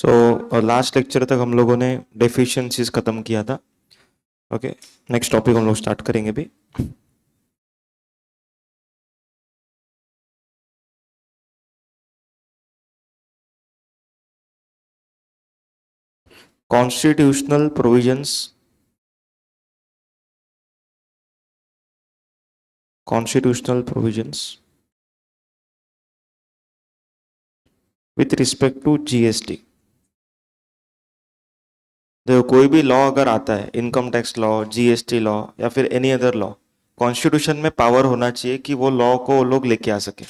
So last lecture तक हम लोगों ने डेफिशिएंसीज खत्म किया था. ओके, नेक्स्ट टॉपिक हम लोग स्टार्ट करेंगे अभी. Constitutional provisions. Constitutional provisions with respect to GST. देखो, कोई भी लॉ अगर आता है, income tax law, GST law या फिर एनी अदर लॉ, कॉन्स्टिट्यूशन में पावर होना चाहिए कि वो लॉ को वो लोग लेके आ सके.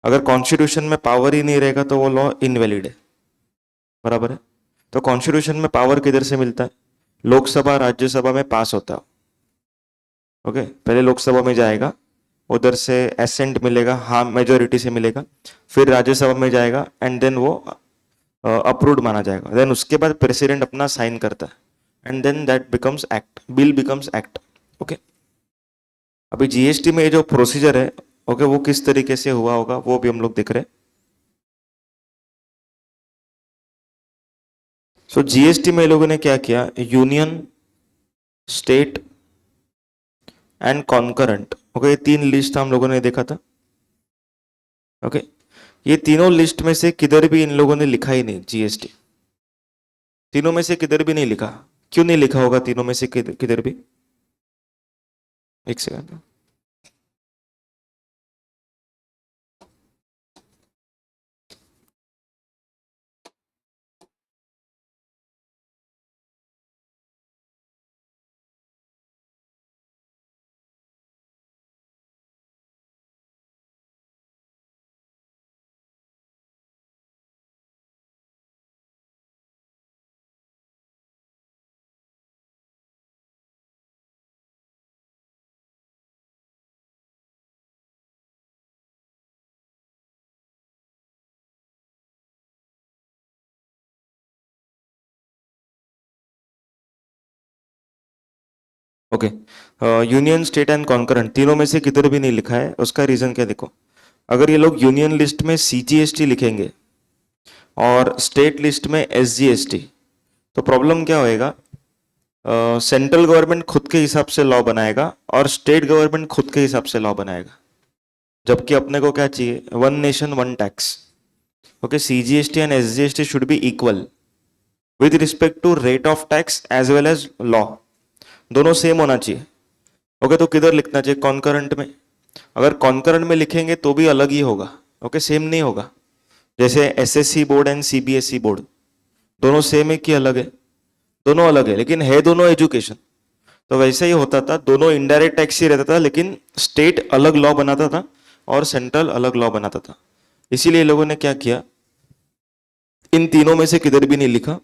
अगर कॉन्स्टिट्यूशन में पावर ही नहीं रहेगा तो वो लॉ इनवैलिड है. बराबर है. तो कॉन्स्टिट्यूशन में पावर किधर से मिलता है? लोकसभा राज्यसभा में पास होता है. ओके, पहले लोकसभा में जाएगा, उधर से एसेंट मिलेगा, हाँ मेजोरिटी से मिलेगा, फिर राज्यसभा में जाएगा एंड देन वो अप्रूव्ड माना जाएगा. देन उसके बाद प्रेसिडेंट अपना साइन करता है and then that becomes act, bill becomes act. Okay, अभी जीएसटी में ये जो प्रोसीजर है, ओके, वो किस तरीके से हुआ होगा वो भी हम लोग देख रहे हैं. सो जीएसटी में लोगों ने क्या किया, union, state and concurrent. Okay, ये तीन लिस्ट हम लोगों ने देखा था. ओके, ये तीनों लिस्ट में से किधर भी इन लोगों ने लिखा ही नहीं जीएसटी. तीनों में से किधर भी नहीं लिखा. क्यों नहीं लिखा होगा तीनों में से किधर भी? एक second. Okay, union, state and concurrent तीनों में से किधर भी नहीं लिखा है. उसका रीजन क्या, देखो. अगर ये लोग यूनियन लिस्ट में सीजीएसटी लिखेंगे और स्टेट लिस्ट में एसजीएसटी, तो प्रॉब्लम क्या होएगा, सेंट्रल गवर्नमेंट खुद के हिसाब से लॉ बनाएगा और स्टेट गवर्नमेंट खुद के हिसाब से लॉ बनाएगा. जबकि अपने को क्या चाहिए, one nation one tax. Okay, CGST and SGST should be equal with respect to rate of tax as well as law. दोनों सेम होना चाहिए. ओके, तो किधर लिखना चाहिए, कॉन्करेंट में. अगर कॉन्करेंट में लिखेंगे तो भी अलग ही होगा. ओके, सेम नहीं होगा. जैसे SSC board and CBSE board, दोनों सेम है कि अलग है? दोनों अलग है, लेकिन है दोनों एजुकेशन. तो वैसे ही होता था, दोनों इनडायरेक्ट टैक्स ही रहता था, लेकिन स्टेट अलग लॉ बनाता था और सेंट्रल अलग लॉ बनाता था. इसीलिए लोगों ने क्या किया, इन तीनों में से किधर भी नहीं लिखा.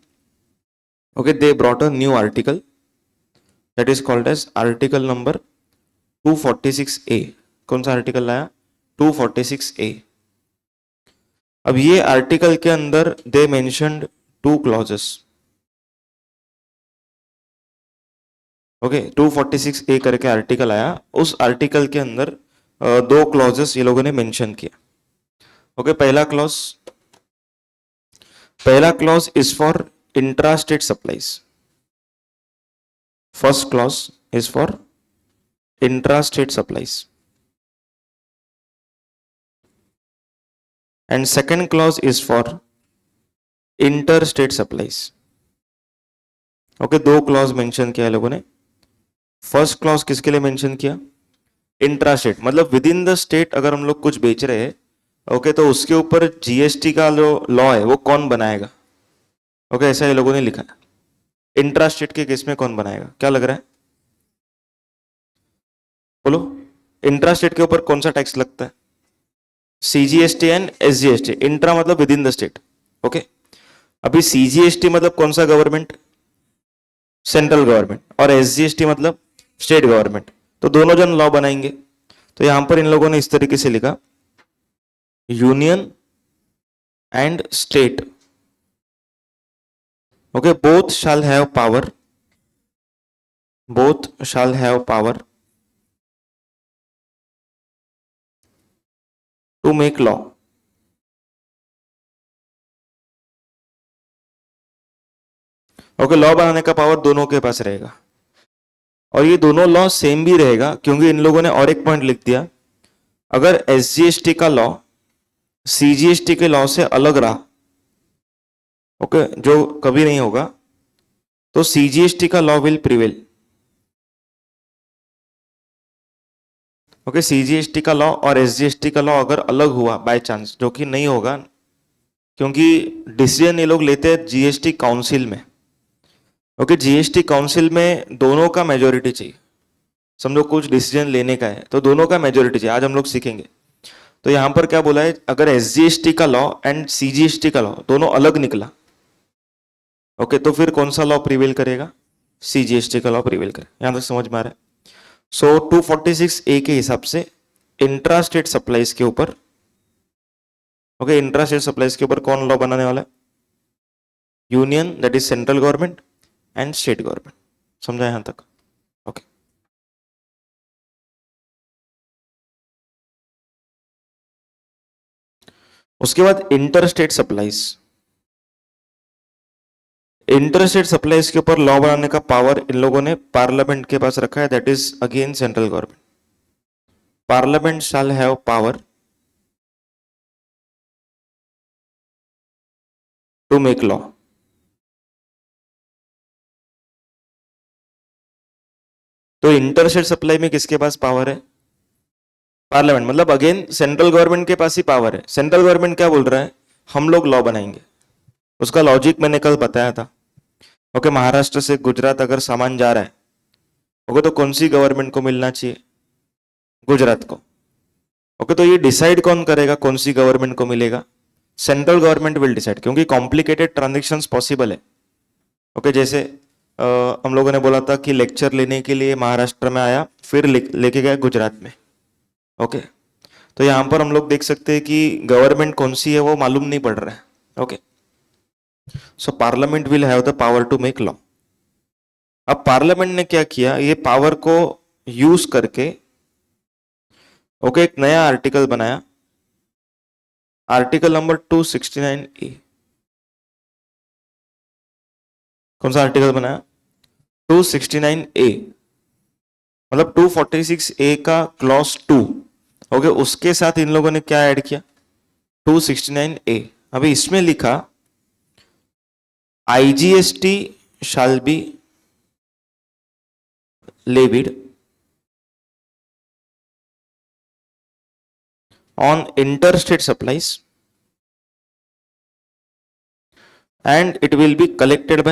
Okay, they brought a new article that is called as article number 246A. कौन सा आर्टिकल लाया? 246A. अब ये आर्टिकल के अंदर they mentioned two clauses. Okay, 246A करके आर्टिकल आया, उस आर्टिकल के अंदर दो क्लॉजेस ये लोगों ने मेंशन किया. ओके, पहला clause is for intra state supplies. First clause is for intra state supplies and second clause is for inter state supplies. Okay, दो क्लॉज मेंशन किया लोगों ने. फर्स्ट क्लॉज किसके लिए मेंशन किया? इंट्रा स्टेट, मतलब विद इन द स्टेट अगर हम लोग कुछ बेच रहे हैं, ओके, तो उसके ऊपर जीएसटी का जो लॉ है वो कौन बनाएगा. ओके, ऐसा ये लोगों ने लिखा है. इंट्रा स्टेट के केस में कौन बनाएगा, क्या लग रहा है? बोलो. इंट्रा स्टेट के ऊपर कौन सा टैक्स लगता है? CGST and SGST. इंट्रा मतलब with in the state. Okay, अभी सीजीएसटी मतलब कौन सा गवर्नमेंट? Central government. और एसजीएसटी मतलब स्टेट गवर्नमेंट. तो दोनों जन लॉ बनाएंगे. तो यहां पर इन लोगों ने इस तरीके से लिखा, union and state, okay, both shall have power to make law. Okay, law बनाने का पावर दोनों के पास रहेगा, और ये दोनों लॉ सेम भी रहेगा क्योंकि इन लोगों ने और एक पॉइंट लिख दिया, अगर एसजीएसटी का लॉ सीजीएसटी के लॉ से अलग रहा, ओके, जो कभी नहीं होगा, तो सीजीएसटी का law will prevail. Okay, CGST का लॉ और एसजीएसटी का लॉ अगर अलग हुआ बाय चांस, जो कि नहीं होगा क्योंकि डिसीजन ये लोग लेते हैं जीएसटी काउंसिल में। ओके, जीएसटी काउंसिल में दोनों का मेजोरिटी चाहिए। समझो कुछ डिसीजन लेने का है तो दोनों का मेजोरिटी चाहिए, आज हम लोग सीखेंगे। तो यहां पर क्या बोला है, अगर एसजीएसटी का लॉ एंड सीजीएसटी का लॉ दोनों अलग निकला, ओके, तो फिर कौन सा लॉ प्रिवेल करेगा, सीजीएसटी का लॉ प्रिवेल करेगा। यहां तक समझ में आ रहा है? सो 246A के हिसाब से इंट्रा स्टेट सप्लाईज के ऊपर, ओके, इंट्रा स्टेट सप्लाईज के ऊपर कौन लॉ बनाने वाला है, union, that is central government and state government. समझा यहां तक? ओके, उसके बाद inter state supplies. Inter state supplies के ऊपर लॉ बनाने का पावर इन लोगों ने पार्लियामेंट के पास रखा है, that is again central government. Parliament shall have power to make law. तो इंटर स्टेट सप्लाई में किसके पास पावर है, पार्लियामेंट, मतलब अगेन सेंट्रल गवर्नमेंट के पास ही पावर है। सेंट्रल गवर्नमेंट क्या बोल रहा है, हम लोग लॉ बनाएंगे। उसका लॉजिक मैंने कल बताया था। ओके, महाराष्ट्र से गुजरात अगर सामान जा रहा है, ओके, तो कौन सी गवर्नमेंट को मिलना चाहिए, गुजरात को। ओके, तो ये डिसाइड कौन करेगा कौन सी गवर्नमेंट को मिलेगा, सेंट्रल गवर्नमेंट विल डिसाइड, क्योंकि कॉम्प्लिकेटेड ट्रांजेक्शन्स पॉसिबल है। ओके, जैसे हम लोगों ने बोला था कि लेक्चर लेने के लिए महाराष्ट्र में आया, फिर लेके गया गुजरात में। ओके, तो यहां पर हम लोग देख सकते हैं कि गवर्नमेंट कौन सी है वो मालूम नहीं पड़ रहा है। Okay, so parliament will have the power to make law. अब पार्लियामेंट ने क्या किया, ये पावर को यूज करके, ओके, एक नया आर्टिकल बनाया, आर्टिकल नंबर 269A। कौन सा आर्टिकल बनाया, 269A, मतलब 246A का क्लॉज 2। ओके, उसके साथ इन लोगों ने क्या ऐड किया, 269A। अभी इसमें लिखा IGST shall be levied on interstate supplies and it will be collected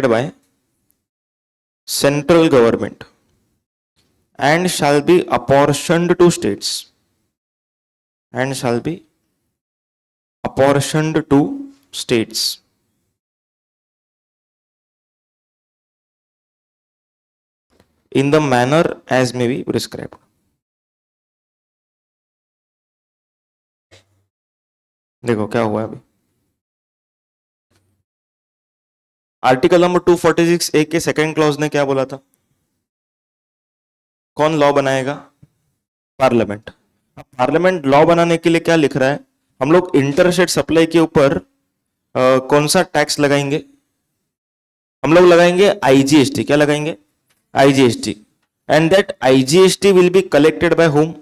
by central government and shall be apportioned to states in the manner as may be prescribed। देखो क्या हुआ अभी, आर्टिकल नंबर 246A के second clause ने क्या बोला था, कौन लॉ बनाएगा, पार्लियामेंट। पार्लियामेंट लॉ बनाने के लिए क्या लिख रहा है, हम लोग इंटरस्टेट सप्लाई के ऊपर कौन सा टैक्स लगाएंगे, हम लोग लगाएंगे IGST। क्या लगाएंगे, IGST, and that IGST will be collected by home,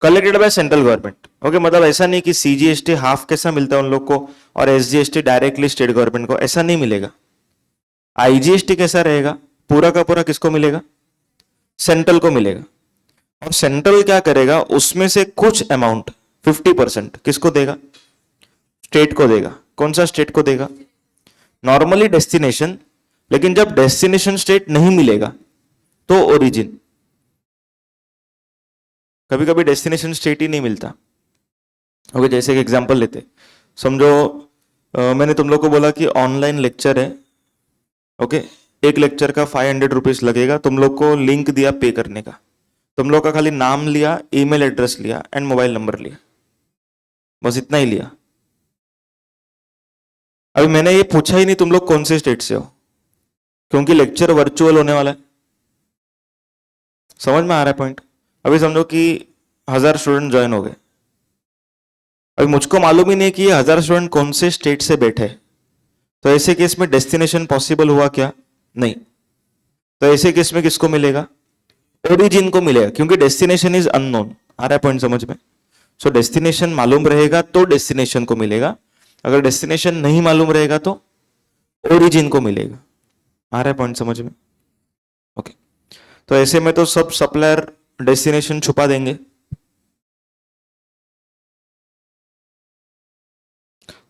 collected by central government. Okay, मतलब ऐसा नहीं कि CGST हाफ कैसा मिलता है उन लोग को और SGST डायरेक्टली स्टेट गवर्नमेंट को, ऐसा नहीं मिलेगा। IGST कैसा रहेगा, पूरा का पूरा किसको मिलेगा, सेंट्रल को मिलेगा, और सेंट्रल क्या करेगा, उसमें से कुछ अमाउंट 50% किसको देगा, स्टेट को देगा। कौन सा स्टेट को देगा, नॉर्मली डेस्टिनेशन, लेकिन जब डेस्टिनेशन स्टेट नहीं मिलेगा तो ओरिजिन। कभी कभी डेस्टिनेशन स्टेट ही नहीं मिलता। ओके, जैसे एक एग्जांपल लेते, समझो मैंने तुम लोग को बोला कि ऑनलाइन लेक्चर है। ओके, एक लेक्चर का 500 रुपीज लगेगा, तुम लोग को लिंक दिया पे करने का, तुम लोग का खाली नाम लिया, ईमेल एड्रेस लिया एंड मोबाइल नंबर लिया, बस इतना ही लिया। अभी मैंने ये पूछा ही नहीं तुम लोग कौन से स्टेट से हो, क्योंकि लेक्चर वर्चुअल होने वाला है। समझ में आ रहा है पॉइंट? अभी समझो कि 1000 स्टूडेंट ज्वाइन हो गए, अभी मुझको मालूम ही नहीं कि ये 1000 स्टूडेंट कौन से स्टेट से बैठे, तो ऐसे केस में डेस्टिनेशन पॉसिबल हुआ क्या? नहीं। तो ऐसे केस में किसको मिलेगा? ओरिजिन को मिलेगा, क्योंकि डेस्टिनेशन इज अननोन। आ रहा है पॉइंट समझ में? सो डेस्टिनेशन मालूम रहेगा तो डेस्टिनेशन को मिलेगा, अगर डेस्टिनेशन नहीं मालूम रहेगा तो ओरिजिन को मिलेगा। आ रहा है पॉइंट समझ में? ओके। तो ऐसे में तो सब सप्लायर डेस्टिनेशन छुपा देंगे।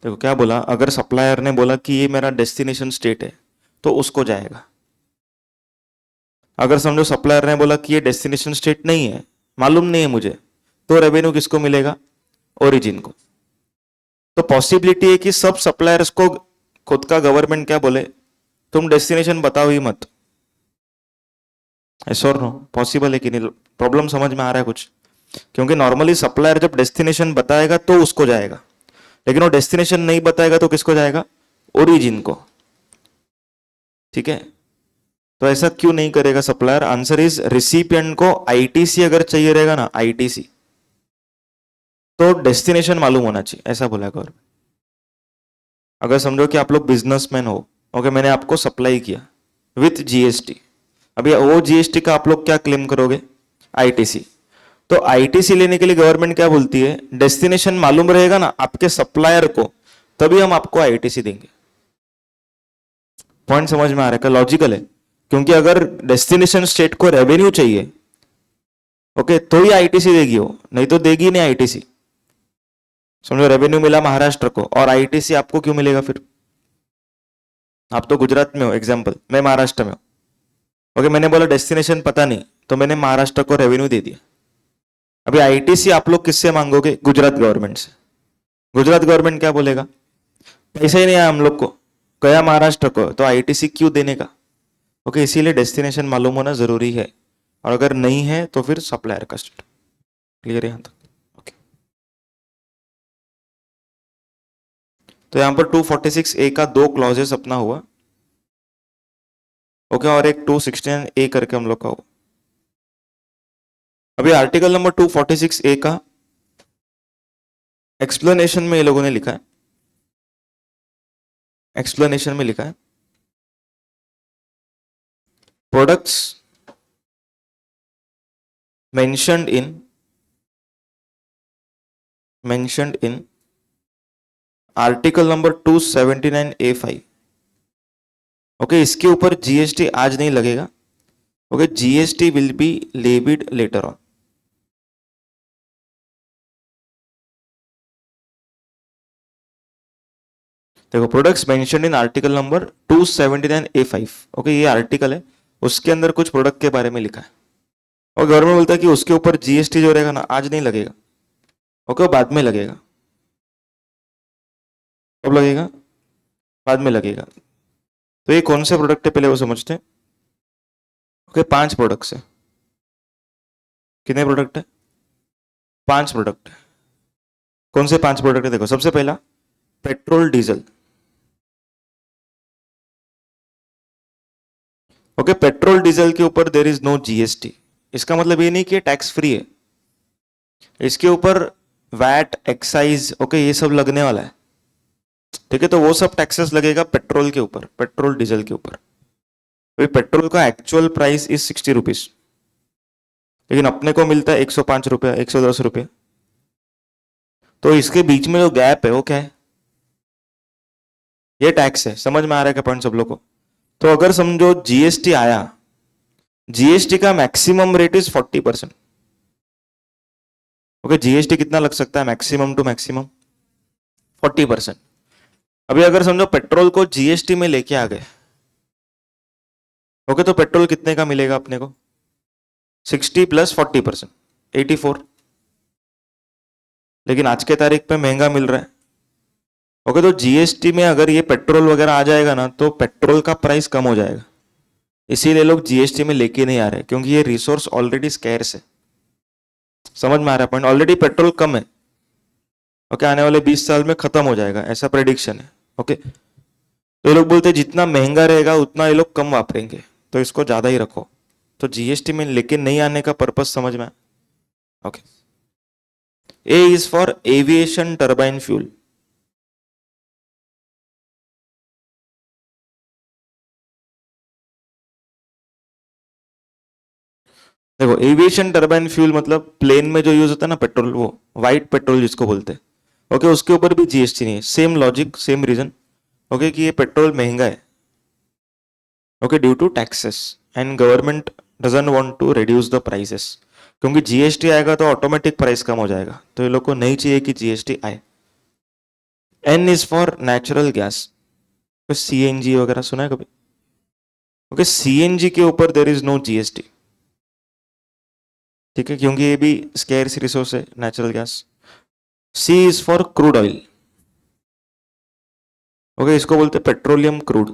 देखो क्या बोला, अगर सप्लायर ने बोला कि ये मेरा डेस्टिनेशन स्टेट है तो उसको जाएगा। अगर समझो सप्लायर ने बोला कि ये डेस्टिनेशन स्टेट नहीं है, मालूम नहीं है मुझे, तो रेवेन्यू किसको मिलेगा? ओरिजिन को। तो पॉसिबिलिटी है कि सब सप्लायर्स को खुद का गवर्नमेंट क्या बोले, तुम डेस्टिनेशन बताओ ही मत। ऐसा और नो पॉसिबल है कि नहीं? प्रॉब्लम समझ में आ रहा है कुछ? क्योंकि नॉर्मली सप्लायर जब डेस्टिनेशन बताएगा तो उसको जाएगा, लेकिन वो डेस्टिनेशन नहीं बताएगा तो किसको जाएगा? ओरिजिन को। ठीक है, तो ऐसा क्यों नहीं करेगा सप्लायर? आंसर इज रिसिपिएंट को आईटीसी अगर चाहिए रहेगा ना, आईटीसी, तो डेस्टिनेशन मालूम होना चाहिए, ऐसा बोला गवर्नमेंट। अगर समझो कि आप लोग बिजनेसमैन हो, ओके, मैंने आपको सप्लाई किया विथ जीएसटी, अभी वो जीएसटी का आप लोग क्या क्लेम करोगे? आईटीसी। तो आईटीसी लेने के लिए गवर्नमेंट क्या बोलती है? डेस्टिनेशन मालूम रहेगा ना आपके सप्लायर को, तभी हम आपको आईटीसी देंगे। पॉइंट समझ में आ रहा है? का लॉजिकल है, क्योंकि अगर डेस्टिनेशन स्टेट को रेवेन्यू चाहिए, ओके, तो ही आईटीसी देगी वो, नहीं तो देगी नहीं आईटीसी। समझो रेवेन्यू मिला महाराष्ट्र को और आईटीसी आपको क्यों मिलेगा फिर? आप तो गुजरात में हो एग्जाम्पल, मैं महाराष्ट्र में हूं, ओके, मैंने बोला डेस्टिनेशन पता नहीं, तो मैंने महाराष्ट्र को रेवेन्यू दे दिया। अभी आईटीसी आप लोग किससे मांगोगे? गुजरात गवर्नमेंट से। गुजरात गवर्नमेंट क्या बोलेगा? पैसा ही नहीं आया हम लोग को, गया महाराष्ट्र को, तो आईटीसी क्यों देने का? ओके, इसीलिए डेस्टिनेशन मालूम होना जरूरी है, और अगर नहीं है तो फिर सप्लायर का स्टेट। क्लियर है यहां तक? ओके। तो यहां पर 246A का दो क्लॉजेस अपना हुआ, ओके, और एक 269A करके हम लोग का हुआ। अभी आर्टिकल नंबर 246A का एक्सप्लेनेशन में ये लोगों ने लिखा है, एक्सप्लेनेशन में लिखा है products mentioned in article number 279A5, okay, इसके ऊपर जीएसटी आज नहीं लगेगा, okay, GST will be levied later on. देखो, products mentioned in article number 279A5, okay, ये आर्टिकल है, उसके अंदर कुछ प्रोडक्ट के बारे में लिखा है, और गवर्नमेंट बोलता है कि उसके ऊपर जीएसटी जो रहेगा ना, आज नहीं लगेगा, ओके, बाद में लगेगा। कब लगेगा? बाद में लगेगा। तो ये कौन से प्रोडक्ट है पहले वो समझते हैं। ओके, 5 प्रोडक्ट्स है। कितने प्रोडक्ट है? 5 प्रोडक्ट है। कौन से 5 प्रोडक्ट है? देखो, सबसे पहला petrol diesel, okay, petrol diesel के ऊपर देयर इज नो जीएसटी। इसका मतलब ये नहीं कि टैक्स फ्री है, इसके ऊपर वैट, एक्साइज, ओके, ये सब लगने वाला है। ठीक है, तो वो सब टैक्सेस लगेगा पेट्रोल के ऊपर, पेट्रोल डीजल के ऊपर। पेट्रोल का एक्चुअल प्राइस इज 60 रुपीज, लेकिन अपने को मिलता है 105 रुपया, 110 रुपया। तो इसके बीच में जो गैप है वो क्या है? ये टैक्स है। समझ में आ रहा है क्या पॉइंट सब लोग को? तो अगर समझो जीएसटी आया, जीएसटी का maximum rate is 40%, okay, GST कितना लग सकता है मैक्सिमम टू मैक्सिमम? 40%। अभी अगर समझो पेट्रोल को जीएसटी में लेके आ गए, ओके, तो पेट्रोल कितने का मिलेगा अपने को? 60 प्लस 40%, 84। लेकिन आज के तारीख पे महंगा मिल रहा है, ओके, तो जीएसटी में अगर ये पेट्रोल वगैरह आ जाएगा ना, तो पेट्रोल का प्राइस कम हो जाएगा। इसीलिए लोग जीएसटी में लेके नहीं आ रहे, क्योंकि ये रिसोर्स ऑलरेडी स्कैर्स है। समझ में आ रहा है पॉइंट? ऑलरेडी पेट्रोल कम है, ओके, आने वाले 20 साल में खत्म हो जाएगा, ऐसा प्रेडिक्शन है, ओके। तो ये लोग बोलते हैं जितना महंगा रहेगा उतना ये लोग कम वापरेंगे, तो इसको ज्यादा ही रखो। तो जीएसटी में लेके नहीं आने का पर्पस समझ में, okay. A is for aviation turbine fuel. देखो एविएशन टर्बाइन फ्यूल मतलब प्लेन में जो यूज होता है ना पेट्रोल, वो व्हाइट पेट्रोल जिसको बोलते हैं, ओके, उसके ऊपर भी जीएसटी नहीं है। Same logic, same reason, okay, कि ये पेट्रोल महंगा है, okay, due to taxes, and government doesn't want to reduce the prices, क्योंकि जीएसटी आएगा तो ऑटोमेटिक प्राइस कम हो जाएगा, तो ये लोग को नहीं चाहिए कि जीएसटी आए। N is for natural gas, CNG वगैरह सुना है कभी? ओके, सीएनजी के ऊपर देर इज नो जीएसटी, ठीक है, क्योंकि ये भी स्केर्स रिसोर्स है, natural gas. C is for crude oil, okay, इसको बोलते हैं पेट्रोलियम क्रूड,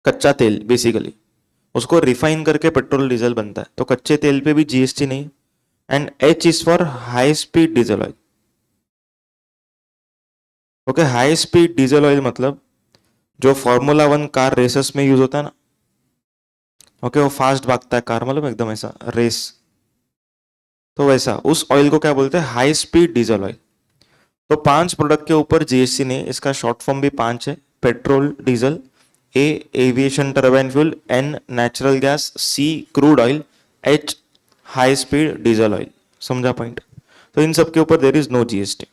कच्चा तेल बेसिकली, उसको रिफाइन करके पेट्रोल डीजल बनता है, तो कच्चे तेल पे भी जीएसटी नहीं। And H is for high speed diesel oil, okay, high speed diesel oil मतलब जो फॉर्मूला 1 कार रेसेस में यूज होता है ना, ओके, वो फास्ट भागता है कार, मतलब एकदम ऐसा रेस, तो वैसा उस ऑयल को क्या बोलते हैं? High speed diesel oil. तो 5 प्रोडक्ट के ऊपर जीएसटी नहीं, इसका शॉर्ट फॉर्म भी 5 है, petrol diesel, A aviation turbine fuel, N natural gas, C crude oil, H high speed diesel oil. समझा पॉइंट? तो इन सब के ऊपर there is no GST.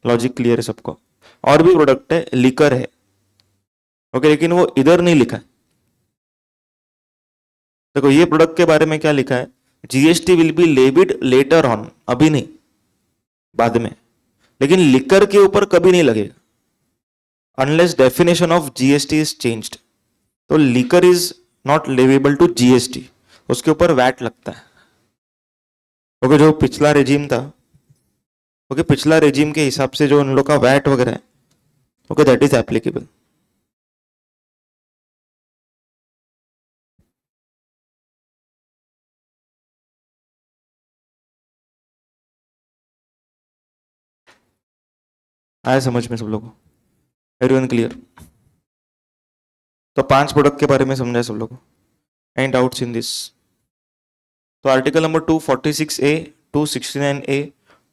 Logic clear है सबको? और भी प्रोडक्ट है, लिकर है, ओके, लेकिन वो इधर नहीं लिखा है। देखो ये प्रोडक्ट के बारे में क्या लिखा है, GST will be levied later on, अभी नहीं, बाद में, लेकिन लिकर के ऊपर कभी नहीं लगेगा unless definition of GST is changed. तो liquor is not leviable to GST, उसके ऊपर वैट लगता है, ओके, जो पिछला रेजिम था, ओके, पिछला रेजिम के हिसाब से जो उन लोग का वैट वगैरह है, ओके, दैट इज एप्लीकेबल। आया समझ में सब लोगों को? Everyone clear? तो 5 प्रोडक्ट के बारे में समझा सब लोगों को? And doubts in this? तो article number 246A, 269A,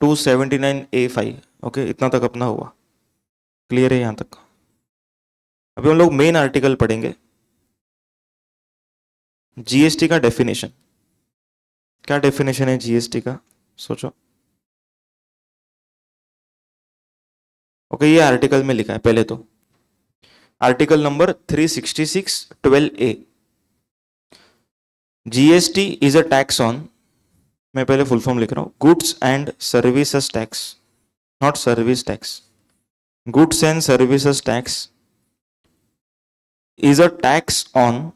279A5, okay, इतना तक अपना हुआ, क्लियर है यहां तक? अभी हम लोग मेन आर्टिकल पढ़ेंगे, जीएसटी का डेफिनेशन। क्या डेफिनेशन है जीएसटी का, सोचो। ओके, ये आर्टिकल में लिखा है पहले तो, article number 366(12)A, GST is a tax on, मैं पहले फुल फॉर्म लिख रहा हूं, goods and services tax, not service tax, goods and services tax is a tax on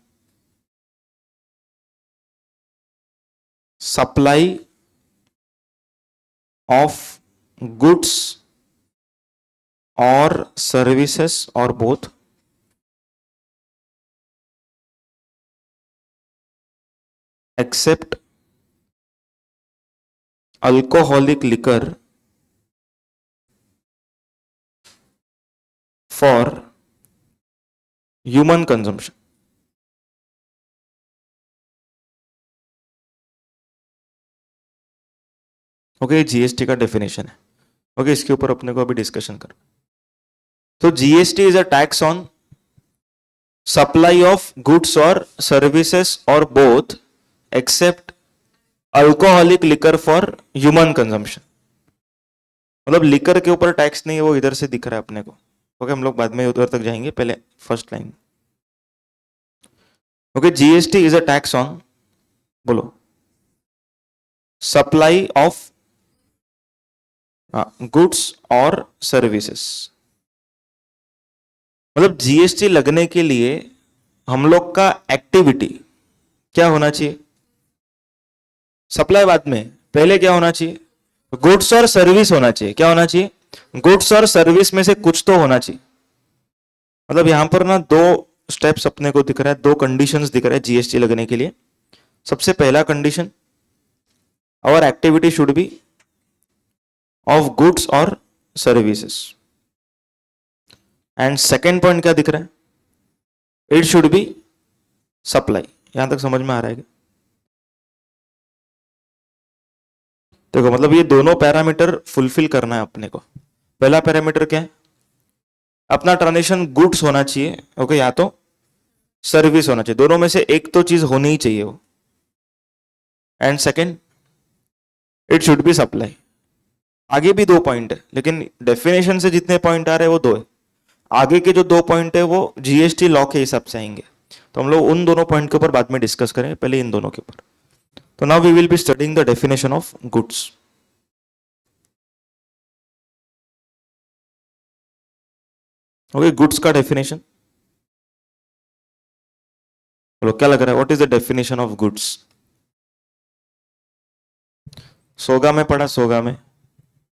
supply of goods or services or both except alcoholic liquor for human consumption। Okay, GST का definition है, okay, इसके ऊपर अपने को अभी discussion कर। तो GST is a tax on supply of goods और सर्विसेज और both except alcoholic liquor for human consumption. मतलब लिकर के ऊपर टैक्स नहीं है, वो इधर से दिख रहा है अपने को, ओके, हम लोग बाद में उधर तक जाएंगे, पहले first line. Okay, GST is a tax on, बोलो, सप्लाई ऑफ गुड्स और सर्विसेज। मतलब जीएसटी लगने के लिए हम लोग का एक्टिविटी क्या होना चाहिए? सप्लाई बाद में, पहले क्या होना चाहिए? गुड्स और सर्विस होना चाहिए। क्या होना चाहिए? गुड्स और सर्विस में से कुछ तो होना चाहिए। मतलब यहां पर ना 2 स्टेप्स अपने को दिख रहा है, 2 कंडीशंस दिख रहा है जीएसटी लगने के लिए। सबसे पहला condition, our activity should be of goods और सर्विसेज, एंड सेकेंड पॉइंट क्या दिख रहा है? It should be supply. यहां तक समझ में आ रहा है? देखो मतलब ये दोनों पैरामीटर फुलफिल करना है अपने को। पहला पैरामीटर क्या है, अपना ट्रांजेक्शन गुड्स होना चाहिए, ओके, या तो सर्विस होना चाहिए, दोनों में से एक तो चीज होनी ही चाहिए वो। And second, it should be supply. आगे भी 2 पॉइंट है, लेकिन डेफिनेशन से जितने पॉइंट आ रहे हैं वो 2 है। आगे के जो 2 पॉइंट है वो जीएसटी लॉ के हिसाब से आएंगे, तो हम लोग उन दोनों पॉइंट के ऊपर बाद में डिस्कस करेंगे, पहले इन दोनों के ऊपर। तो now we will be studying the definition of goods. Okay, goods का डेफिनेशन बोलो, क्या लग रहा है, what is the definition of goods? सोगा में पढ़ा, सोगा में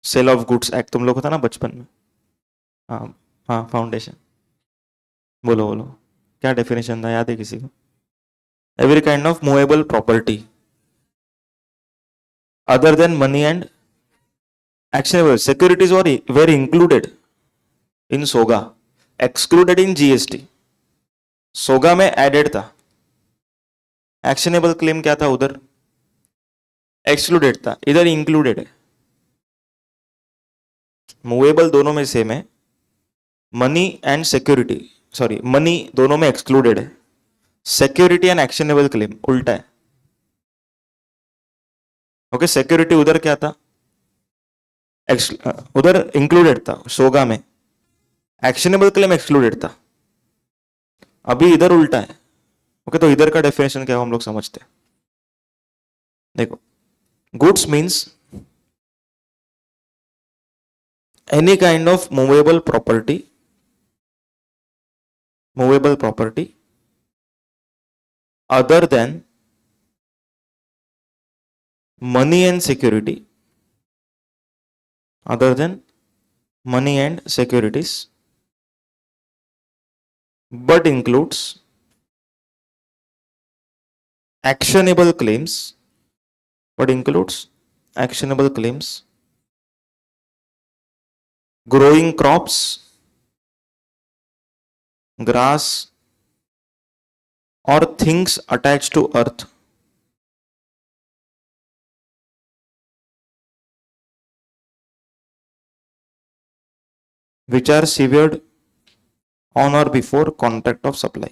सेल ऑफ गुड्स एक्ट तुम लोग को था ना बचपन में। हाँ हाँ, फाउंडेशन। बोलो बोलो, क्या डेफिनेशन था, याद है किसी को? Every kind of movable property other than money and actionable securities were included in SOGA, excluded in GST। SOGA में added था, actionable claim क्या था उधर, excluded था, इधर included है। मूवेबल दोनों में सेम है, money and security, sorry money दोनों में एक्सक्लूडेड है, सिक्योरिटी एंड एक्शनेबल क्लेम उल्टा है। ओके, सिक्योरिटी उधर क्या था, उधर इंक्लूडेड था सोगा में, एक्शनेबल क्लेम एक्सक्लूडेड था, अभी इधर उल्टा है। ओके, तो इधर का डेफिनेशन क्या है हम लोग समझते हैं। देखो, goods means any kind of movable property other than money and security, other than money and securities, but includes actionable claims, growing crops, grass or things attached to earth, which are severed on or before contract of supply।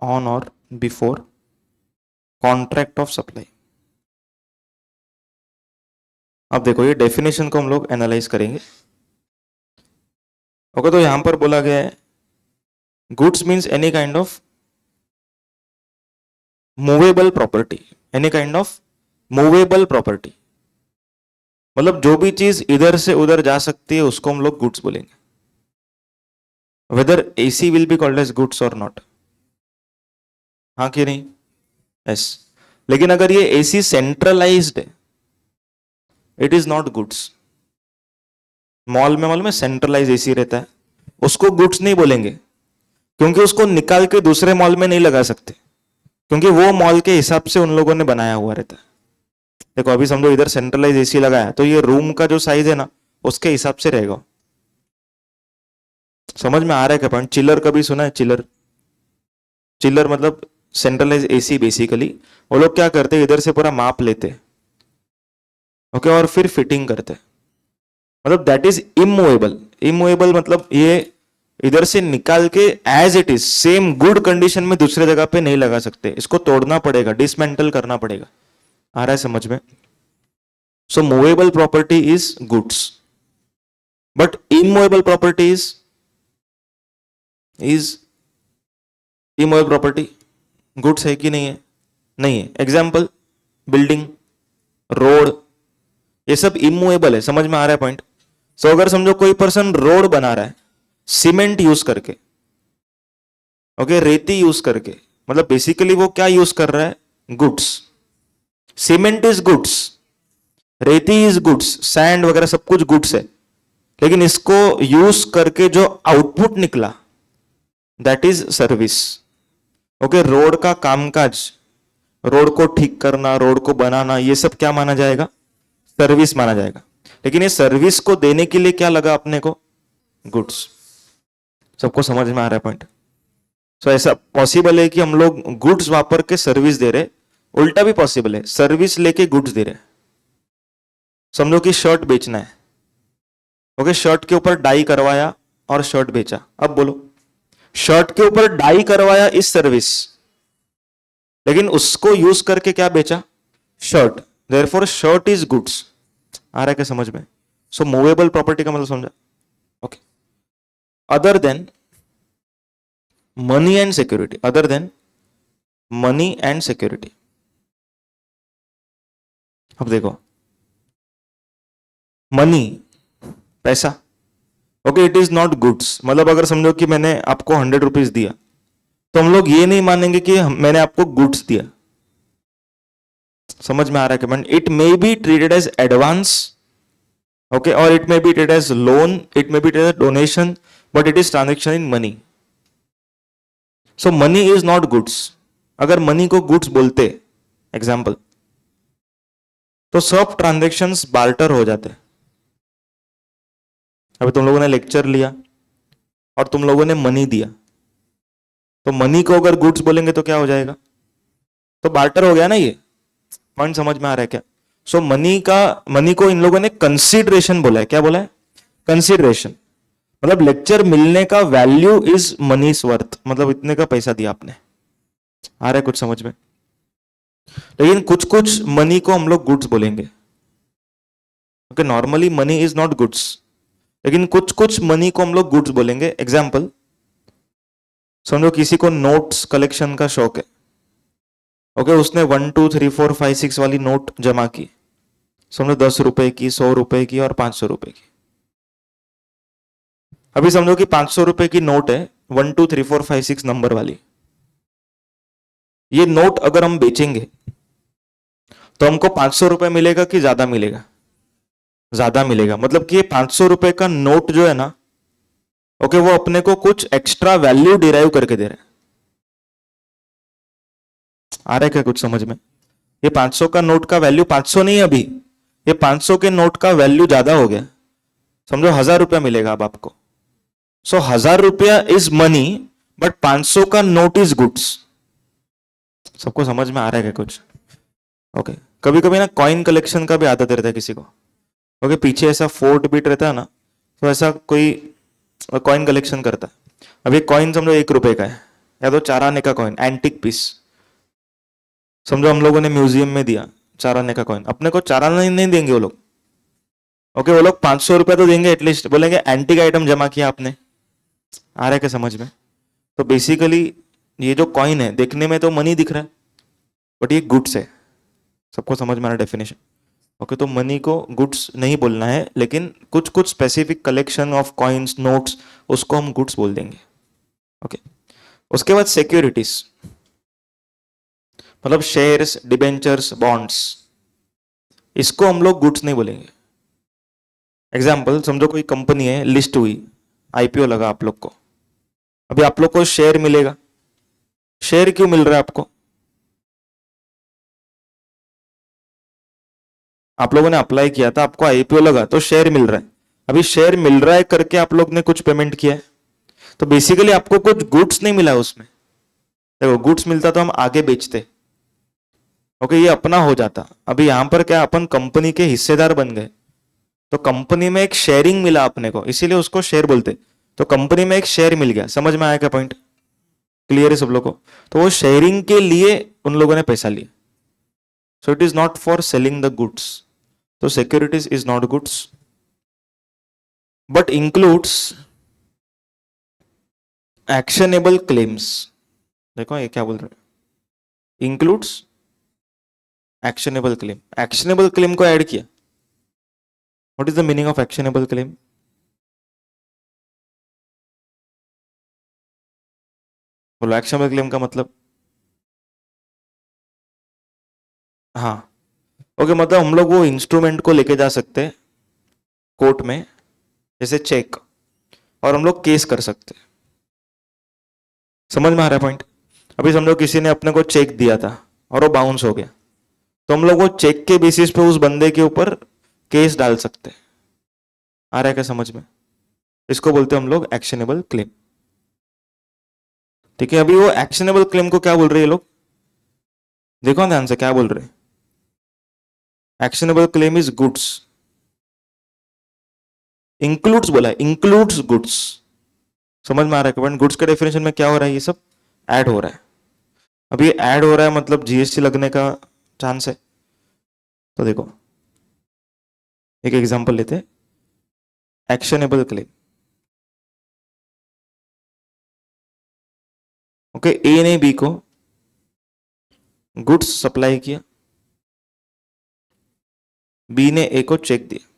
On और before contract of supply. अब देखो, ये definition को हम लोग analyse करेंगे। Okay, तो यहां पर बोला गया है goods means any kind of movable property, any kind of movable property, मतलब जो भी चीज इधर से उधर जा सकती है उसको हम लोग गुड्स बोलेंगे, whether AC will be called as goods और नॉट। हाँ कि नहीं? यस। लेकिन अगर ये एसी सेंट्रलाइज्ड है, it is not goods. Mall में मालूम है सेंट्रलाइज एसी रहता है, उसको गुड्स नहीं बोलेंगे, क्योंकि उसको निकाल के दूसरे मॉल में नहीं लगा सकते, क्योंकि वो मॉल के हिसाब से उन लोगों ने बनाया हुआ रहता है। देखो अभी समझो इधर सेंट्रलाइज एसी लगाया, तो ये रूम का जो साइज है ना उसके हिसाब से रहेगा। समझ में आ रहा है क्या पॉइंट? चिलर कभी सुना है? चिलर मतलब सेंट्रलाइज एसी। बेसिकली वो लोग क्या करते हैं, इधर से पूरा माप लेते, ओके, और फिर फिटिंग करते, मतलब दैट इज इमूवेबल। इमूवेबल मतलब ये इधर से निकाल के as it is same good condition में दूसरे जगह पे नहीं लगा सकते, इसको तोड़ना पड़ेगा, डिसमेंटल करना पड़ेगा। आ रहा है समझ में? So movable property is goods, but immovable property is immovable property goods है कि नहीं है? नहीं है। एग्जाम्पल, बिल्डिंग, रोड, ये सब इमूवेबल है। समझ में आ रहा है पॉइंट? सो अगर समझो कोई पर्सन रोड बना रहा है सीमेंट यूज करके, ओके, रेती यूज करके, मतलब बेसिकली वो क्या यूज कर रहा है? गुड्स। सीमेंट इज गुड्स, रेती इज गुड्स, सैंड वगैरह सब कुछ गुड्स है, लेकिन इसको यूज करके जो आउटपुट निकला that is service. Okay, road का कामकाज रोड को ठीक करना, रोड को बनाना, ये सब क्या माना जाएगा? सर्विस माना जाएगा। लेकिन ये सर्विस को देने के लिए क्या लगा अपने को? गुड्स। सबको समझ में आ रहा है पॉइंट? सो ऐसा पॉसिबल है कि हम लोग गुड्स वापर के सर्विस दे रहे, उल्टा भी पॉसिबल है, सर्विस लेके गुड्स दे रहे। समझो कि शर्ट बेचना है, ओके, शर्ट के ऊपर डाई करवाया और शर्ट बेचा। अब बोलो, शर्ट के ऊपर डाई करवाया इस सर्विस, लेकिन उसको यूज करके क्या बेचा? Shirt. Therefore shirt is goods. आ रहा है क्या समझ में? सो मूवेबल प्रॉपर्टी का मतलब समझा? Okay. Other than money and security, other than money and security. अब देखो, मनी, पैसा, okay, it is not goods. मतलब अगर समझो कि मैंने आपको 100 रुपीज दिया, तो हम लोग ये नहीं मानेंगे कि मैंने आपको गुड्स दिया। समझ में आ रहा है क्या? It may be treated as advance, okay, और it may be treated as loan, it may be treated as donation, but it is transaction in money. So money is not goods. अगर money को goods बोलते, example, तो सब transactions barter हो जाते। अभी तुम लोगों ने लेक्चर लिया और तुम लोगों ने मनी दिया, तो मनी को अगर गुड्स बोलेंगे तो क्या हो जाएगा? तो बार्टर हो गया ना। ये पॉइंट समझ में आ रहा है क्या? सो मनी को इन लोगों ने कंसीडरेशन बोला है। क्या बोला है? कंसीडरेशन। मतलब लेक्चर मिलने का वैल्यू इज मनी वर्थ, मतलब इतने का पैसा दिया आपने। आ रहा है कुछ समझ में? लेकिन कुछ कुछ मनी को हम लोग गुड्स बोलेंगे। Okay, normally money is not goods, लेकिन कुछ कुछ मनी को हम लोग गुड्स बोलेंगे। एग्जाम्पल, समझो किसी को नोट्स कलेक्शन का शौक है, ओके, उसने 1 2 3 4 5 6 वाली नोट जमा की। समझो 10 रुपए की, 100 रुपए की और 500 रुपए की। अभी समझो कि 500 रुपए की नोट है, 1 2 3 4 5 6 नंबर वाली। ये नोट अगर हम बेचेंगे तो हमको 500 रुपए मिलेगा कि ज्यादा मिलेगा? ज्यादा मिलेगा। मतलब कि ये 500 रुपए का नोट जो है ना, ओके, वो अपने को कुछ एक्स्ट्रा वैल्यू डिराइव करके दे रहा है। आ रहा है क्या कुछ समझ में? ये 500 का नोट का वैल्यू 500 नहीं है अभी, ये 500 के नोट का वैल्यू ज्यादा हो गया। समझो 1000 रुपया मिलेगा अब आपको। सो 1000 रुपया इज मनी, बट 500 का नोट इज गुड्स। सबको समझ में आ रहा है क्या कुछ? ओके। कभी कभी ना कॉइन कलेक्शन का भी आदत रहता है किसी को, ओके, पीछे ऐसा 4 बिट रहता है ना, तो ऐसा कोई कॉइन कलेक्शन करता है। अब ये कॉइन समझो 1 रुपए का है, या तो 4 आने का कॉइन, एंटिक पीस। समझो हम लोगों ने म्यूजियम में दिया 4 आने का कॉइन, अपने को 4 आने नहीं देंगे वो लोग। ओके, वो लोग 500 रुपया तो देंगे एटलीस्ट, बोलेंगे एंटिक आइटम जमा किया आपने। आ रहा है क्या समझ में? तो बेसिकली ये जो कॉइन है देखने में तो मनी दिख रहा है, बट ये गुड्स है। सबको समझ में आ रहा है डेफिनेशन? ओके, तो मनी को गुड्स नहीं बोलना है, लेकिन कुछ कुछ specific collection of coins, notes, उसको हम गुड्स बोल देंगे। ओके। उसके बाद सिक्योरिटीज, मतलब शेयर्स, डिबेंचर्स, बॉन्ड्स, इसको हम लोग गुड्स नहीं बोलेंगे। एग्जाम्पल, समझो कोई कंपनी है, लिस्ट हुई, आईपीओ लगा आप लोग को। अभी आप लोग को शेयर मिलेगा। शेयर क्यों मिल रहा है आपको? आप लोगों ने अप्लाई किया था, आपको आईपीओ लगा, तो शेयर मिल रहा है। अभी शेयर मिल रहा है करके आप लोग ने कुछ पेमेंट किया है, तो बेसिकली आपको कुछ गुड्स नहीं मिला उसमें। देखो, गुड्स मिलता तो हम आगे बेचते, ओके, ये अपना हो जाता। अभी यहां पर क्या, अपन कंपनी के हिस्सेदार बन गए, तो कंपनी में एक शेयरिंग मिला अपने को, इसीलिए उसको शेयर बोलते। तो कंपनी में एक शेयर मिल गया। समझ में आया क्या पॉइंट? क्लियर है सब लोगों को? तो वो शेयरिंग के लिए उन लोगों ने पैसा लिया। So it is not for selling the goods. तो securities is not goods, but includes actionable claims. देखो ये क्या बोल रहे हैं, includes actionable claim. Actionable claim को ऐड किया। What is the meaning of actionable claim? बोलो, एक्शनेबल क्लेम का मतलब? हाँ, ओके, मतलब हम लोग वो इंस्ट्रूमेंट को लेके जा सकते हैं कोर्ट में, जैसे चेक, और हम लोग केस कर सकते हैं। समझ में आ रहा है पॉइंट? अभी समझो किसी ने अपने को चेक दिया था, और वो बाउंस हो गया, तो हम लोग वो चेक के बेसिस पे उस बंदे के ऊपर केस डाल सकते हैं। आ रहा है क्या समझ में? इसको बोलते हैं हम लोग एक्शनेबल क्लेम। ठीक है, अभी वो एक्शनेबल क्लेम को क्या बोल रहे हैं ये लोग? देखो ध्यान से क्या बोल रहे हैं। Actionable claim is goods, includes बोला है, इंक्लूड्स गुड्स। समझ में आ रहा है? गुड्स के डेफिनेशन में क्या हो रहा है? ये सब ऐड हो रहा है। अब ये ऐड हो रहा है मतलब जीएसटी लगने का चांस है। तो देखो एक एग्जांपल लेते हैं, एक्शनेबल क्लेम। ओके, ए ने बी को गुड्स सप्लाई किया, बी ने ए को चेक दिया।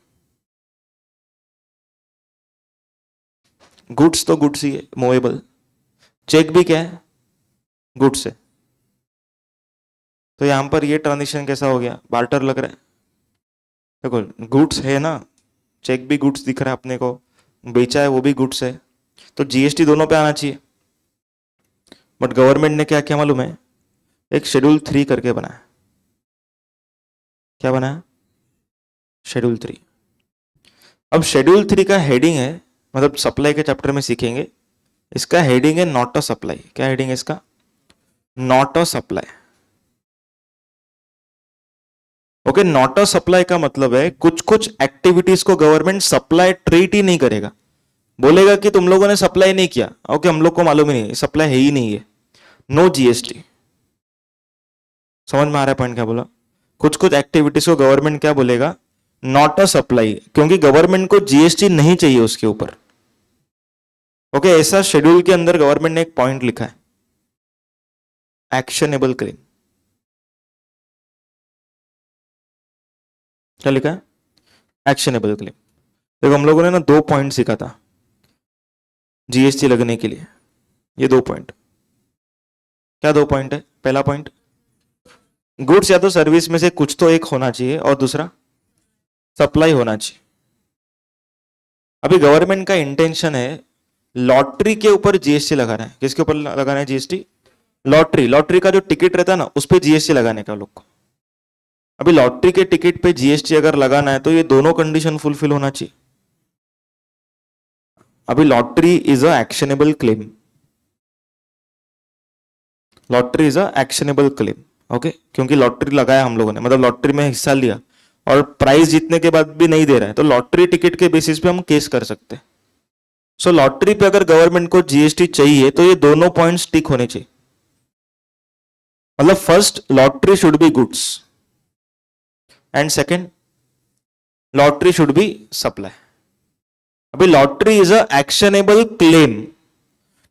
गुड्स तो गुड्स ही है, मूवेबल। चेक भी क्या है? गुड्स है। तो यहां पर ये ट्रांजिशन कैसा हो गया? बार्टर लग रहा है। देखो गुड्स है ना, चेक भी गुड्स दिख रहा है अपने को, बेचा है वो भी गुड्स है, तो जीएसटी दोनों पे आना चाहिए। बट गवर्नमेंट ने क्या किया मालूम है? एक शेड्यूल 3 करके बनाया। क्या बनाया? शेड्यूल 3। अब शेड्यूल 3 का हेडिंग है, मतलब सप्लाई के चैप्टर में सीखेंगे, इसका हेडिंग है नॉट अ सप्लाई। क्या हेडिंग है इसका? Not a supply. Okay, not a supply का मतलब है कुछ कुछ एक्टिविटीज को गवर्नमेंट सप्लाई ट्रीट ही नहीं करेगा, बोलेगा कि तुम लोगों ने सप्लाई नहीं किया, ओके हम लोग को मालूम ही नहीं, सप्लाई है ही नहीं है, नो जीएसटी। समझ में आ रहा है पॉइंट क्या बोला? कुछ कुछ एक्टिविटीज को गवर्नमेंट क्या बोलेगा? नॉट अ सप्लाई, क्योंकि गवर्नमेंट को जीएसटी नहीं चाहिए उसके ऊपर। ओके, ऐसा शेड्यूल के अंदर गवर्नमेंट ने एक पॉइंट लिखा है, एक्शनेबल क्लेम। क्या लिखा है? Actionable claim. देखो हम लोगों ने ना 2 पॉइंट सीखा था जीएसटी लगने के लिए, ये 2 पॉइंट। क्या 2 पॉइंट है? पहला पॉइंट, गुड्स या तो सर्विस में से कुछ तो एक होना चाहिए, और दूसरा सप्लाई होना चाहिए। अभी गवर्नमेंट का इंटेंशन है लॉटरी के ऊपर जीएसटी लगाना है। किसके ऊपर लगाना है जीएसटी? लॉटरी। लॉटरी का जो टिकट रहता है ना, उस पर जीएसटी लगाने का लोग को। अभी लॉटरी के टिकट पे जीएसटी अगर लगाना है तो ये दोनों कंडीशन फुलफिल होना चाहिए। अभी lottery is a actionable claim, lottery is a actionable claim. Okay, क्योंकि लॉटरी लगाया हम लोगों ने, मतलब लॉटरी में हिस्सा लिया और प्राइस जीतने के बाद भी नहीं दे रहा है, तो लॉटरी टिकट के बेसिस पे हम केस कर सकते हैं। सो लॉटरी पे अगर गवर्नमेंट को जीएसटी चाहिए तो ये दोनों पॉइंट्स टिक होने चाहिए। मतलब first, lottery should be goods, and second, lottery should be supply. अभी lottery is a actionable claim,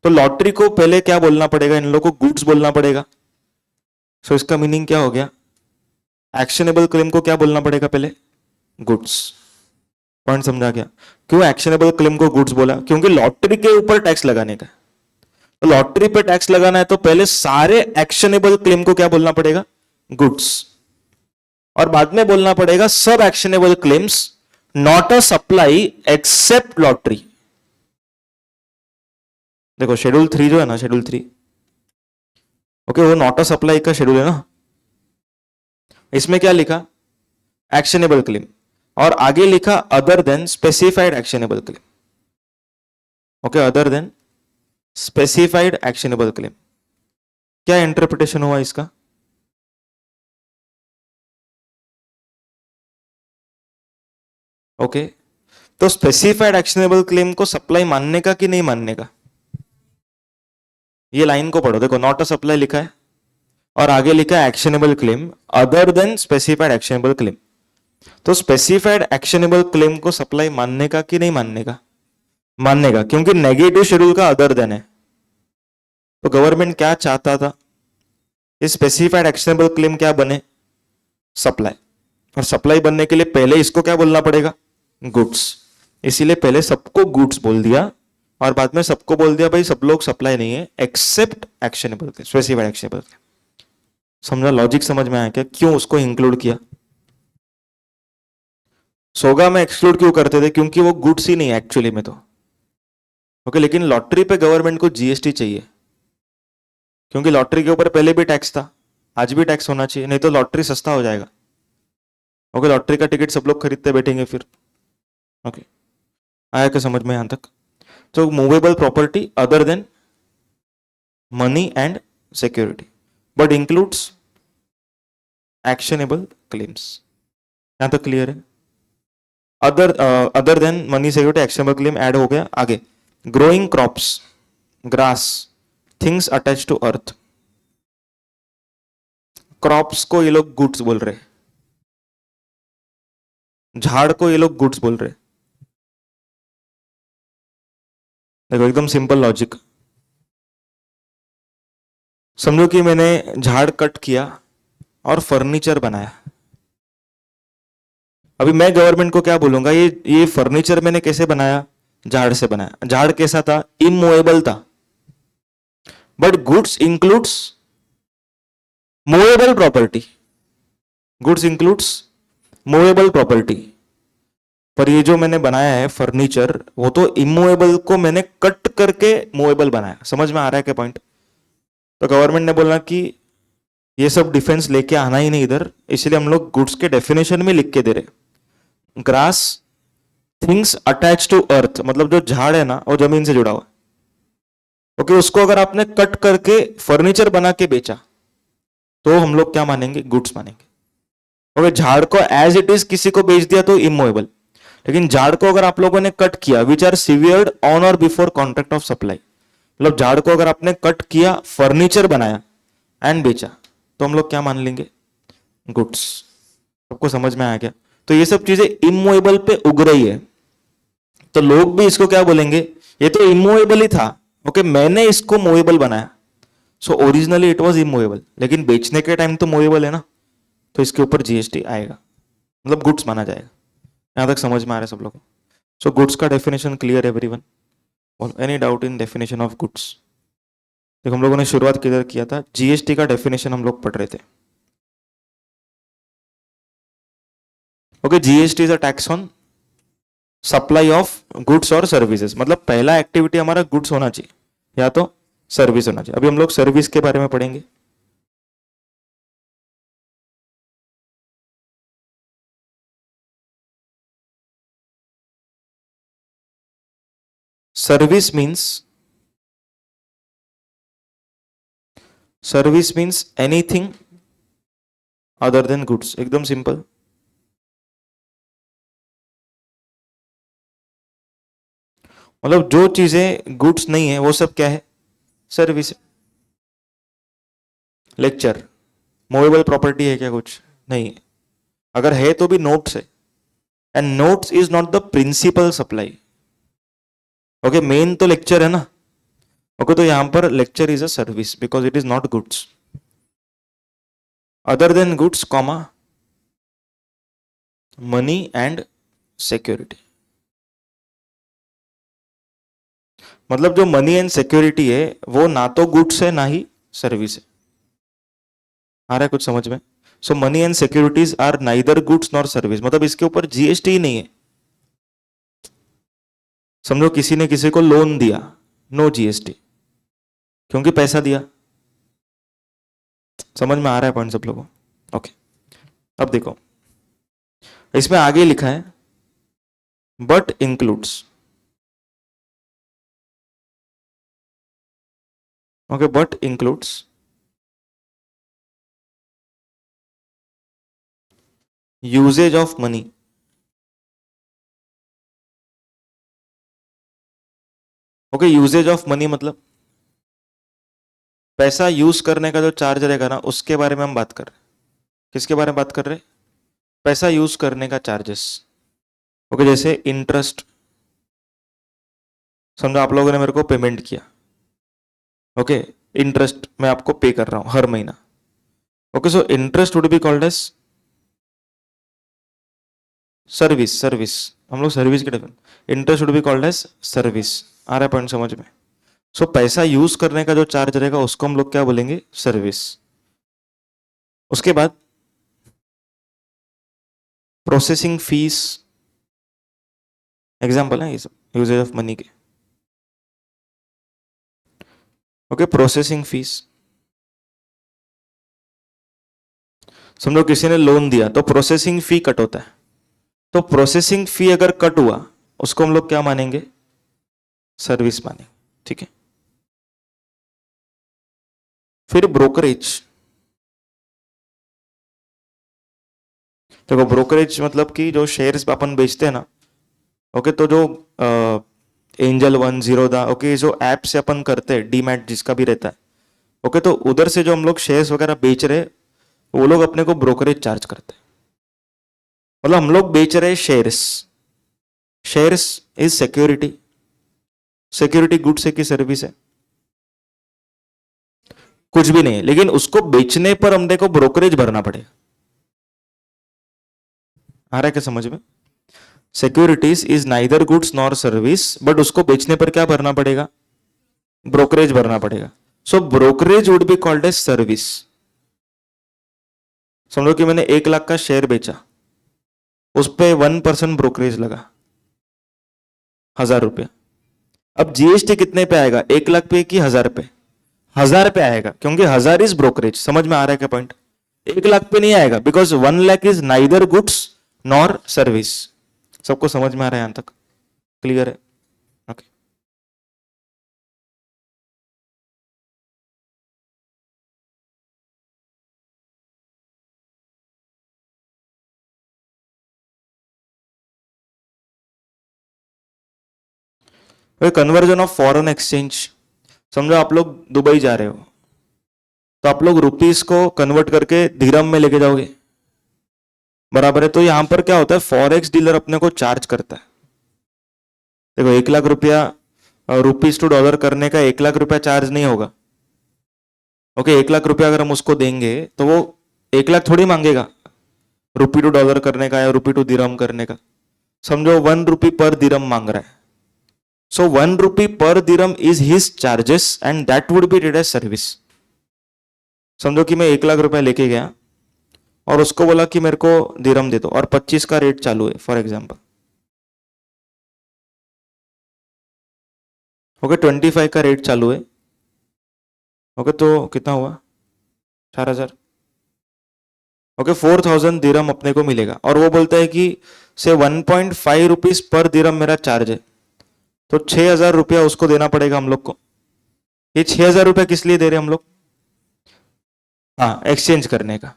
तो लॉटरी को पहले क्या बोलना पड़ेगा? इन लोगों को गुड्स बोलना पड़ेगा। सो इसका मीनिंग क्या हो गया? एक्शनेबल क्लेम को क्या बोलना पड़ेगा पहले? गुड्स। पॉइंट समझा गया? क्यों एक्शनेबल क्लेम को गुड्स बोला? क्योंकि लॉटरी के ऊपर टैक्स लगाने का, तो लॉटरी पे टैक्स लगाना है तो पहले सारे एक्शनेबल क्लेम को क्या बोलना पड़ेगा? गुड्स। और बाद में बोलना पड़ेगा सब actionable claims not a supply except lottery. देखो शेड्यूल 3 जो है ना, शेड्यूल 3, ओके, वो नॉट अ सप्लाई का शेड्यूल है ना। इसमें क्या लिखा? एक्शनेबल क्लेम, और आगे लिखा other than specified actionable claim. Okay, other than specified actionable claim. क्या इंटरप्रिटेशन हुआ इसका? ओके, तो स्पेसिफाइड एक्शनेबल क्लेम को सप्लाई मानने का कि नहीं मानने का? ये लाइन को पढ़ो, देखो नॉट अ सप्लाई लिखा है और आगे लिखा है actionable claim other than specified actionable claim. तो स्पेसिफाइड एक्शनेबल क्लेम को सप्लाई मानने का कि नहीं मानने का? मानने का, क्योंकि नेगेटिव शेड्यूल का अदर देन है। तो गवर्नमेंट क्या चाहता था? स्पेसिफाइड एक्शनेबल क्लेम क्या बने? सप्लाई। और सप्लाई बनने के लिए पहले इसको क्या बोलना पड़ेगा? गुड्स। इसीलिए पहले सबको गुड्स बोल दिया और बाद में सबको बोल दिया भाई सब लोग सप्लाई नहीं है except actionable claim, specified actionable claim. समझा? लॉजिक समझ में आया क्या क्यों उसको इंक्लूड किया? सोगा में एक्सक्लूड क्यों करते थे? क्योंकि वो गुड्स ही नहीं है एक्चुअली में तो। ओके, लेकिन लॉटरी पे गवर्नमेंट को जीएसटी चाहिए, क्योंकि लॉटरी के ऊपर पहले भी टैक्स था। आज भी टैक्स होना चाहिए, नहीं तो लॉटरी सस्ता हो जाएगा। ओके, लॉटरी का टिकट सब लोग खरीदते बैठेंगे फिर। ओके, आया क्या समझ में यहां तक? तो movable property other than money and security, but includes actionable claims. यहां तक क्लियर है? Other than money security actionable claim add हो गया। आगे, growing crops, grass, things attach to earth. Crops को ये लोग गुड्स बोल रहे, झाड़ को ये लोग गुड्स बोल रहे। देखो एकदम सिंपल लॉजिक, समझो कि मैंने झाड़ कट किया और फर्नीचर बनाया। अभी मैं गवर्नमेंट को क्या बोलूंगा, ये फर्नीचर मैंने कैसे बनाया? झाड़ से बनाया। झाड़ कैसा था? इमूवेबल था। But goods includes movable property, goods includes movable property. पर ये जो मैंने बनाया है फर्नीचर, वो तो इमूवेबल को मैंने कट करके मूवेबल बनाया। समझ में आ रहा है क्या पॉइंट? तो गवर्नमेंट ने बोला कि ये सब डिफेंस लेके आना ही नहीं इधर, इसलिए हम लोग गुड्स के डेफिनेशन में लिख के दे रहे। Grass, things attach to earth, मतलब जो झाड़ है ना वो जमीन से जुड़ा हुआ। ओके, उसको अगर आपने कट करके फर्नीचर बना के बेचा तो हम लोग क्या मानेंगे? गुड्स मानेंगे। ओके, झाड़ को एज इट इज किसी को बेच दिया तो इमूवेबल, लेकिन झाड़ को अगर आप लोगों ने कट किया, विच आर सीवियर्ड ऑन और बिफोर कॉन्ट्रैक्ट ऑफ सप्लाई, मतलब झाड़ को अगर आपने कट किया, फर्नीचर बनाया एंड बेचा, तो हम लोग क्या मान लेंगे? गुड्स। सबको समझ में आ गया? तो ये सब चीजें इमूवेबल पे उग रही है, तो लोग भी इसको क्या बोलेंगे? ये तो इमूवेबल ही था। ओके, मैंने इसको मूवेबल बनाया, so originally it was immovable, लेकिन बेचने के टाइम तो मूवेबल है ना, तो इसके ऊपर जीएसटी आएगा, मतलब गुड्स माना जाएगा। यहां तक समझ में आ रहा है सब लोगों को? सो गुड्स का definition clear everyone? Any doubt in definition of goods? देखो हम लोगों ने शुरुआत किधर किया था? जीएसटी का डेफिनेशन हम लोग पढ़ रहे थे। Okay, GST is a tax on supply of goods और सर्विसेज, मतलब पहला एक्टिविटी हमारा गुड्स होना चाहिए या तो सर्विस होना चाहिए। अभी हम लोग सर्विस के बारे में पढ़ेंगे। Service means, service means anything other than goods, एकदम सिंपल। मतलब जो चीजें गुड्स नहीं है वो सब क्या है? सर्विस। लेक्चर, मूवेबल प्रॉपर्टी है क्या? कुछ नहीं है। अगर है तो भी नोट्स है, and notes is not the principal supply. Okay, main तो लेक्चर है ना। ओके, तो यहां पर lecture is a service because it is not goods. Other than goods comma money and security, मतलब जो मनी एंड सिक्योरिटी है वो ना तो गुड्स है ना ही सर्विस है। आ रहा है कुछ समझ में? So money and securities are neither goods nor service, मतलब इसके ऊपर जीएसटी ही नहीं है। समझो किसी ने किसी को लोन दिया, नो जीएसटी, क्योंकि पैसा दिया। समझ में आ रहा है पॉइंट सब लोगों? ओके, अब देखो इसमें आगे लिखा है but includes. Okay, but includes usages of money. Okay, usages of money मतलब पैसा यूज करने का जो चार्ज रहेगा ना, उसके बारे में हम बात कर रहे हैं। किसके बारे में बात कर रहे हैं? पैसा यूज करने का चार्जेस। ओके, जैसे इंटरेस्ट, समझो आप लोगों ने मेरे को पेमेंट किया। ओके, इंटरेस्ट मैं आपको पे कर रहा हूं हर महीना। Okay, so interest would be called as service. Service, हम लोग सर्विस के definition, interest would be called as service. आ रहा है पॉइंट समझ में? सो पैसा यूज करने का जो चार्ज रहेगा उसको हम लोग क्या बोलेंगे? सर्विस। उसके बाद प्रोसेसिंग फीस, एग्जाम्पल है ये सब यूजेज ऑफ मनी के। ओके, प्रोसेसिंग फीस, समझो किसी ने लोन दिया तो प्रोसेसिंग फी कट होता है, तो प्रोसेसिंग फी अगर कट हुआ उसको हम लोग क्या मानेंगे? सर्विस मानेंगे। ठीक है, फिर ब्रोकरेज। देखो ब्रोकरेज मतलब कि जो शेयर्स अपन बेचते हैं ना, ओके, तो जो एंजल वन, जीरोदा, ओके, जो ऐप से अपन करते हैं, डीमैट जिसका भी रहता है, ओके, तो उधर से जो हम लोग शेयर्स वगैरह बेच रहे, वो लोग अपने को ब्रोकरेज चार्ज करते हैं। मतलब हम लोग बेच रहे shares, shares is security, security goods है कि सर्विस है? कुछ भी नहीं, लेकिन उसको बेचने पर हमने को ब्रोकरेज भरना पड़ेगा। आ रहा है क्या समझ में? Securities is neither goods nor service, but उसको बेचने पर क्या भरना पड़ेगा? ब्रोकरेज भरना पड़ेगा। So brokerage would be called as service. समझो कि मैंने 1 लाख का शेयर बेचा, उस पर 1% ब्रोकरेज लगा, 1000 रुपया। अब जीएसटी कितने पे आएगा, 1 लाख पे कि 1000 पे? 1000 पे आएगा, क्योंकि 1000 इज ब्रोकरेज। समझ में आ रहा है क्या पॉइंट? 1 लाख पे नहीं आएगा, because 1 lakh is neither goods nor service. सबको समझ में आ रहा है यहां तक? क्लियर है? Okay. Conversion of foreign exchange. समझो आप लोग दुबई जा रहे हो, तो आप लोग रुपीस को कन्वर्ट करके दिरहम में लेके जाओगे, बराबर है? तो यहां पर क्या होता है, फॉरेक्स डीलर अपने को चार्ज करता है। देखो 1 लाख रुपया रुपीस टू डॉलर करने का 1 लाख रुपया चार्ज नहीं होगा। ओके, 1 लाख रुपया अगर हम उसको देंगे तो वो 1 लाख थोड़ी मांगेगा रुपी टू डॉलर करने का या रुपी टू दिरहम करने का। समझो 1 रुपी पर दिरहम मांग रहा है, सो 1 रुपी पर दिरहम is his charges and that would be treated as service. समझो कि मैं 1 लाख रुपया लेके गया और उसको बोला कि मेरे को दिरहम दे दो, और 25 का रेट चालू है फॉर एग्जाम्पल। ओके, 25 का रेट चालू है। ओके, तो कितना हुआ? 4000। ओके, 4000 दिरहम अपने को मिलेगा, और वो बोलता है कि से 1.5 रुपीज पर दिरहम मेरा चार्ज है, तो 6000 रुपया उसको देना पड़ेगा हम लोग को। ये 6000 रुपया किस लिए दे रहे हैं हम लोग? हाँ, एक्सचेंज करने का।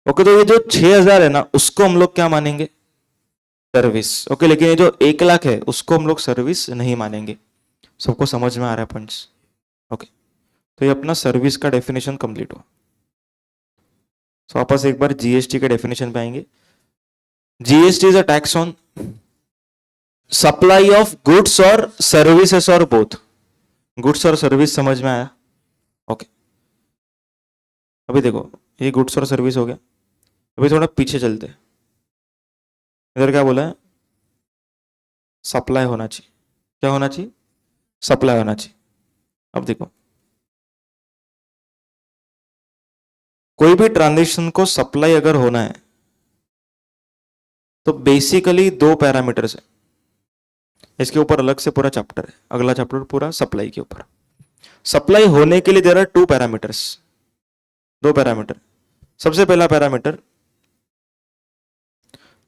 ओके, तो ये जो 6000 है ना, उसको हम लोग क्या मानेंगे? सर्विस। ओके, लेकिन ये जो 1 लाख है उसको हम लोग सर्विस नहीं मानेंगे। सबको समझ में आ रहा है पॉइंट्स? ओके, तो ये अपना सर्विस का डेफिनेशन कंप्लीट हुआ। तो वापस एक बार जीएसटी के डेफिनेशन पे आएंगे। GST is a tax on supply of goods और सर्विसेस और बोथ। गुड्स और सर्विस समझ में आया? ओके, अभी देखो ये गुड्स और सर्विस हो गया। अभी थोड़ा पीछे चलते हैं। इधर क्या बोला है? सप्लाई होना चाहिए। क्या होना चाहिए? सप्लाई होना चाहिए। अब देखो, कोई भी ट्रांजेक्शन को सप्लाई अगर होना है तो बेसिकली 2 पैरामीटर्स है। इसके ऊपर अलग से पूरा चैप्टर है, अगला चैप्टर पूरा सप्लाई के ऊपर। सप्लाई होने के लिए देर आर 2 पैरामीटर्स, 2 पैरामीटर। सबसे पहला पैरामीटर,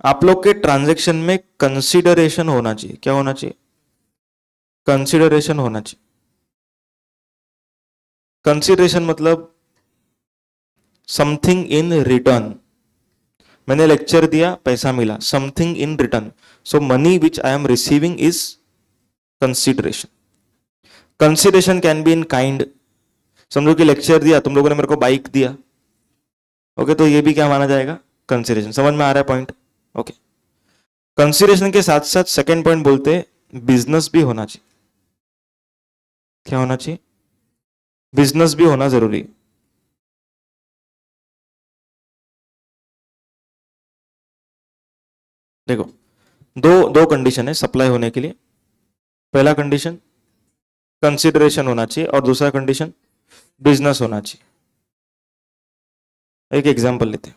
आप लोग के ट्रांजेक्शन में कंसीडरेशन होना चाहिए। क्या होना चाहिए? कंसीडरेशन होना चाहिए। कंसीडरेशन मतलब समथिंग इन रिटर्न। मैंने लेक्चर दिया, पैसा मिला, something in return. So money which I am receiving is consideration. Consideration can be in kind. समझो कि लेक्चर दिया, तुम लोगों ने मेरे को बाइक दिया, ओके, तो ये भी क्या माना जाएगा? कंसीडरेशन। समझ में आ रहा है पॉइंट? ओके, कंसीडरेशन के साथ साथ सेकेंड पॉइंट बोलते हैं बिजनेस भी होना चाहिए। क्या होना चाहिए? बिजनेस भी होना जरूरी है। देखो, दो दो कंडीशन है सप्लाई होने के लिए। पहला कंडीशन कंसीडरेशन होना चाहिए, और दूसरा कंडीशन बिजनेस होना चाहिए। एक एग्जांपल लेते हैं।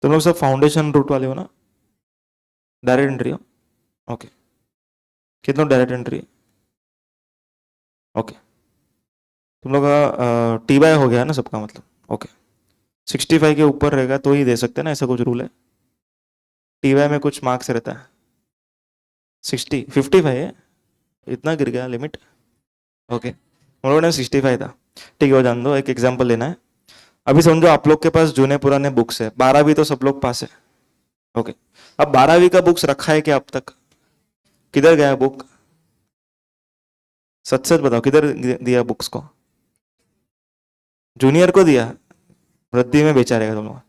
तुम लोग सब फाउंडेशन रूट वाले हो ना? डायरेक्ट एंट्री हो? ओके, कितना डायरेक्ट एंट्री? ओके, तुम लोग का टी बाय हो गया ना सबका, मतलब ओके। 65 के ऊपर रहेगा तो ही दे सकते हैं ना, ऐसा कुछ रूल है? टी बाय में कुछ मार्क्स रहता है? 55 है, इतना गिर गया लिमिट? ओके, हम लोगों ने 65 था। ठीक है, वो जान दो, एक एग्जांपल लेना है। अभी समझो आप लोग के पास जूने पुराने बुक्स है, 12वीं तो सब लोग पास है। ओके, अब 12वीं का बुक्स रखा है क्या अब तक? किधर गया बुक? सच सच बताओ, किधर दिया बुक्स को? जूनियर को दिया? रद्दी में बेचा रहेगा तुम लोग?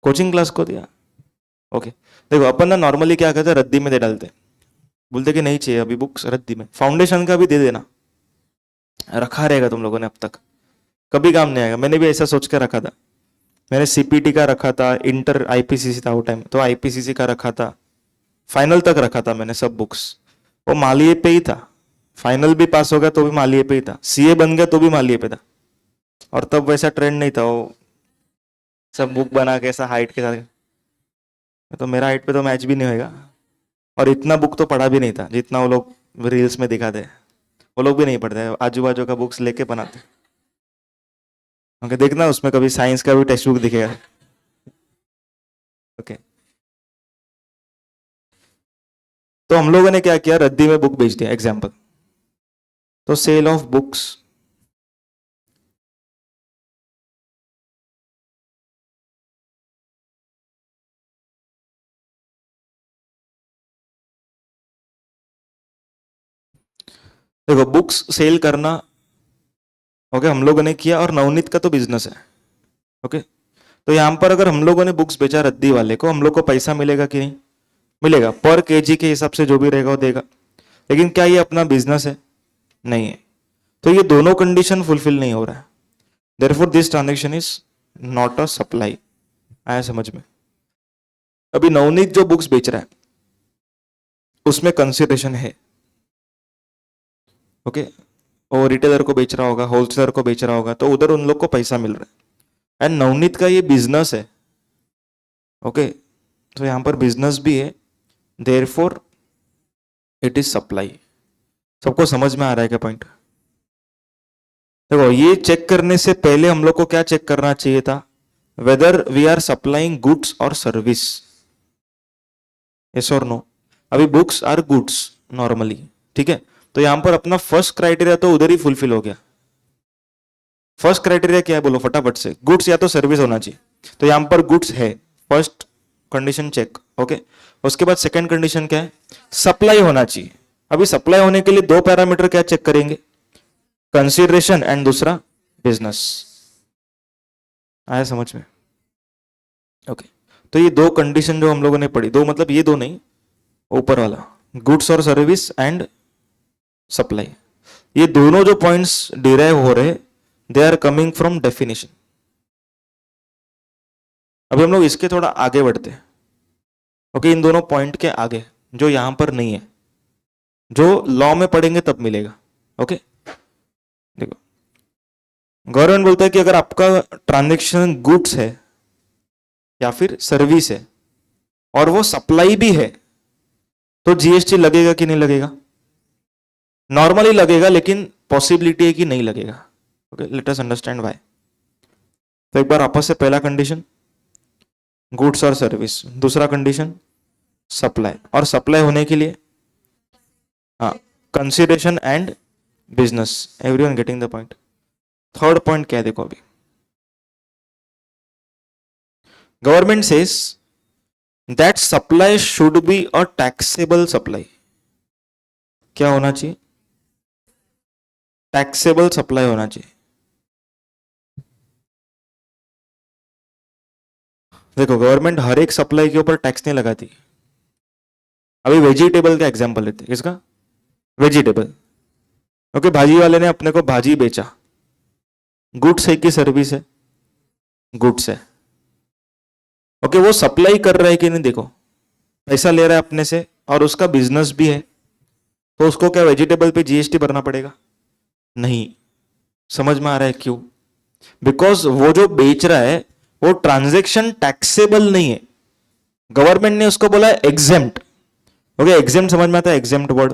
कोचिंग क्लास को दिया? ओके, देखो अपन ना नॉर्मली क्या करते हैं, रद्दी में दे डालते, बोलते कि नहीं चाहिए अभी बुक्स, रद्दी में। फाउंडेशन का भी दे देना, रखा रहेगा तुम लोगों ने अब तक, कभी काम नहीं आएगा। मैंने भी ऐसा सोच कर रखा था, मैंने सीपीटी का रखा था, इंटर आईपीसीसी था वो टाइम, तो आईपीसीसी का रखा था, फाइनल तक रखा था मैंने सब बुक्स। वो मालिये पे ही था, फाइनल भी पास हो गया तो भी मालिये पे ही था, सीए बन गया तो भी मालिये पे था। और तब वैसा ट्रेंड नहीं था वो सब बुक बना के ऐसा हाइट के साथ, तो मेरा हाइट पे तो मैच भी नहीं होएगा। और इतना बुक तो पढ़ा भी नहीं था जितना वो लोग रील्स में दिखाते हैं, वो लोग भी नहीं पढ़ते, आजू बाजू का बुक्स लेके बनाते। ओके, देखना उसमें कभी साइंस का भी टेक्स्ट बुक दिखेगा। ओके, तो हम लोगों ने क्या किया, रद्दी में बुक बेच दिया एग्जाम्पल, तो सेल ऑफ बुक्स। देखो बुक्स सेल करना, ओके, हम लोगों ने किया, और नवनीत का तो बिजनेस है। ओके, तो यहां पर अगर हम लोगों ने बुक्स बेचा रद्दी वाले को, हम लोग को पैसा मिलेगा कि नहीं? मिलेगा, पर केजी के हिसाब से जो भी रहेगा वो देगा। लेकिन क्या ये अपना बिजनेस है? नहीं है। तो ये दोनों कंडीशन फुलफिल नहीं हो रहा है, therefore this transaction is not a supply. आया समझ में? अभी नवनीत जो बुक्स बेच रहा है उसमें कंसिडरेशन है। ओके, और रिटेलर को बेच रहा होगा, होलसेलर को बेच रहा होगा, तो उधर उन लोग को पैसा मिल रहा है। एंड नवनीत का ये बिजनेस है। ओके, तो यहां पर बिजनेस भी है, देयरफॉर इट इज सप्लाई। सबको समझ में आ रहा है क्या पॉइंट? देखो, ये चेक करने से पहले हम लोग को क्या चेक करना चाहिए था, whether we are supplying goods और सर्विस, यस और नो। अभी बुक्स आर गुड्स नॉर्मली, ठीक है, तो यहां पर अपना फर्स्ट क्राइटेरिया तो उधर ही फुलफिल हो गया। फर्स्ट क्राइटेरिया क्या है बोलो फटाफट से, गुड्स या तो सर्विस होना चाहिए, तो यहां पर गुड्स है, फर्स्ट कंडीशन चेक। ओके, उसके बाद सेकंड कंडीशन क्या है, सप्लाई होना चाहिए। अभी सप्लाई होने के लिए दो पैरामीटर क्या चेक करेंगे, कंसिडरेशन एंड दूसरा बिजनेस। आया समझ में? ओके, तो ये दो कंडीशन जो हम लोगों ने पढ़ी, दो मतलब ये दो नहीं, ऊपर वाला, गुड्स और सर्विस एंड सप्लाई, ये दोनों जो पॉइंट्स डिराइव हो रहे, they are coming from definition. अभी हम लोग इसके थोड़ा आगे बढ़ते हैं। ओके, इन दोनों पॉइंट के आगे जो यहां पर नहीं है, जो लॉ में पढ़ेंगे तब मिलेगा। ओके, देखो, गवर्नमेंट बोलता है कि अगर आपका ट्रांजेक्शन गुड्स है या फिर सर्विस है और वो सप्लाई भी है, तो जीएसटी लगेगा कि नहीं लगेगा? नॉर्मली लगेगा, लेकिन पॉसिबिलिटी है कि नहीं लगेगा। Okay, let us understand why. तो एक बार आपस से, पहला कंडीशन गुड्स और सर्विस, दूसरा कंडीशन सप्लाई, और सप्लाई होने के लिए हाँ consideration and business. Everyone getting the point? Third point क्या है देखो, अभी government says that supply should be a taxable supply. क्या होना चाहिए? टैक्सेबल सप्लाई होना चाहिए। देखो, गवर्नमेंट हर एक सप्लाई के ऊपर टैक्स नहीं लगाती। अभी वेजिटेबल का एग्जांपल लेते हैं, किसका? वेजिटेबल। ओके, भाजी वाले ने अपने को भाजी बेचा, गुड्स है कि सर्विस है? गुड्स है। ओके, वो सप्लाई कर रहा है कि नहीं, देखो पैसा ले रहा है अपने से और उसका बिजनेस भी है, तो उसको क्या वेजिटेबल पे जीएसटी भरना पड़ेगा? नहीं। समझ में आ रहा है क्यों? बिकॉज वो जो बेच रहा है वो ट्रांजेक्शन टैक्सेबल नहीं है, गवर्नमेंट ने उसको बोला है एग्जेम्प्ट। ओके, एग्जेम्प्ट समझ में आता है? एग्जेम्प्ट वर्ड,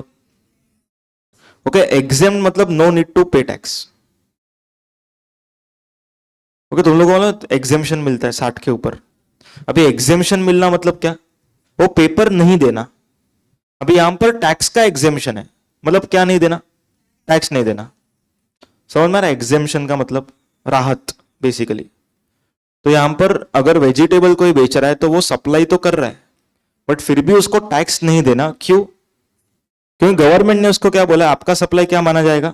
ओके, एग्जेम्प्ट मतलब नो नीड टू पे टैक्स। ओके, तुम लोगों को एग्जेम्पशन मिलता है 60 के ऊपर। अभी एग्जेम्पशन मिलना मतलब क्या? वो पेपर नहीं देना। अभी यहां पर टैक्स का एग्जेम्पशन है, मतलब क्या नहीं देना? टैक्स नहीं देना। समझ में आ रहा है? एग्जेम्पशन का मतलब राहत बेसिकली। तो यहां पर अगर वेजिटेबल कोई बेच रहा है तो वो सप्लाई तो कर रहा है, बट फिर भी उसको टैक्स नहीं देना। क्यों? क्योंकि गवर्नमेंट ने उसको क्या बोला, आपका सप्लाई क्या माना जाएगा?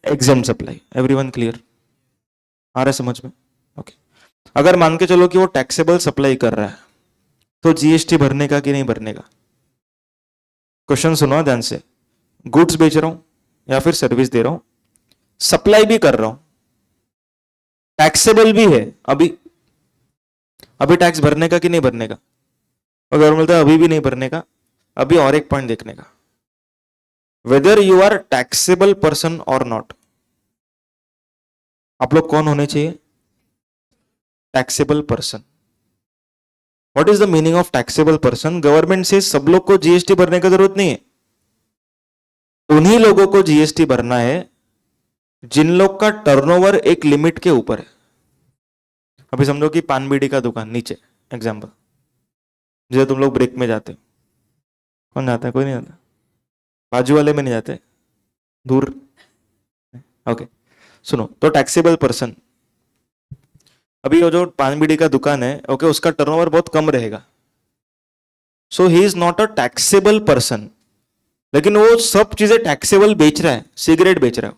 Exam supply. Everyone clear? आ रहा है समझ में? ओके। अगर मान के चलो कि वो टैक्सेबल सप्लाई कर रहा है, तो जीएसटी भरने का कि नहीं भरने का? क्वेश्चन सुनो ध्यान से। गुड्स बेच रहा हूं या फिर सर्विस दे रहा हूं, सप्लाई भी कर रहा हूं, टैक्सेबल भी है, अभी अभी टैक्स भरने का कि नहीं भरने का? और गवर्नमेंट बोलता है अभी भी नहीं भरने का। अभी और एक पॉइंट देखने का, whether you are taxable person और नॉट। आप लोग कौन होने चाहिए? Taxable person. What is the meaning of taxable person? Government से सब लोग को जीएसटी भरने की जरूरत नहीं है। उन्हीं लोगों को जीएसटी भरना है जिन लोग का टर्नओवर एक लिमिट के ऊपर है। अभी समझो कि पान बीड़ी का दुकान नीचे, एग्जाम्पल, जैसे तुम लोग ब्रेक में जाते हो, कौन जाता है? कोई नहीं जाता। बाजू वाले में नहीं जाते, दूर। ओके, सुनो तो टैक्सेबल पर्सन, अभी वो जो पान बीड़ी का दुकान है, ओके, उसका टर्नओवर बहुत कम रहेगा, so he is not a taxable person. लेकिन वो सब चीजें टैक्सेबल बेच रहा है, सिगरेट बेच रहा है।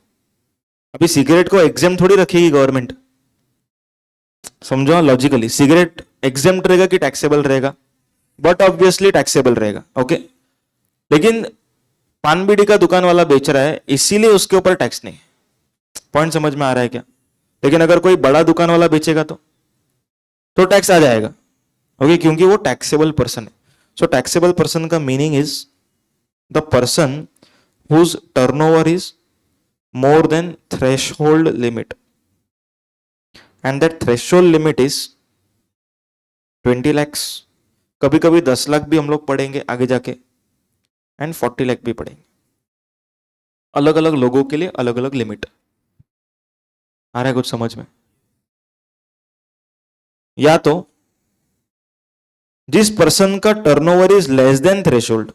अभी सिगरेट को एग्जाम थोड़ी रखेगी गवर्नमेंट। समझो लॉजिकली, सिगरेट एग्जाम रहेगा कि टैक्सेबल रहेगा? बट ऑब्वियसली टैक्सेबल रहेगा। ओके, लेकिन पान बीड़ी का दुकान वाला बेच रहा है, इसीलिए उसके ऊपर टैक्स नहीं। पॉइंट समझ में आ रहा है क्या? लेकिन अगर कोई बड़ा दुकान वाला बेचेगा तो टैक्स आ जाएगा। ओके, क्योंकि वो टैक्सेबल पर्सन है। सो टैक्सेबल पर्सन का meaning is the person whose turnover is more than threshold limit, and that threshold limit is 20 lakhs। कभी कभी 10 लाख भी हम लोग पढ़ेंगे आगे जाके, एंड 40 लाख भी पढ़ेंगे। अलग अलग लोगों के लिए अलग अलग लिमिट। आ रहा है कुछ समझ में? या तो जिस पर्सन का turnover is less than threshold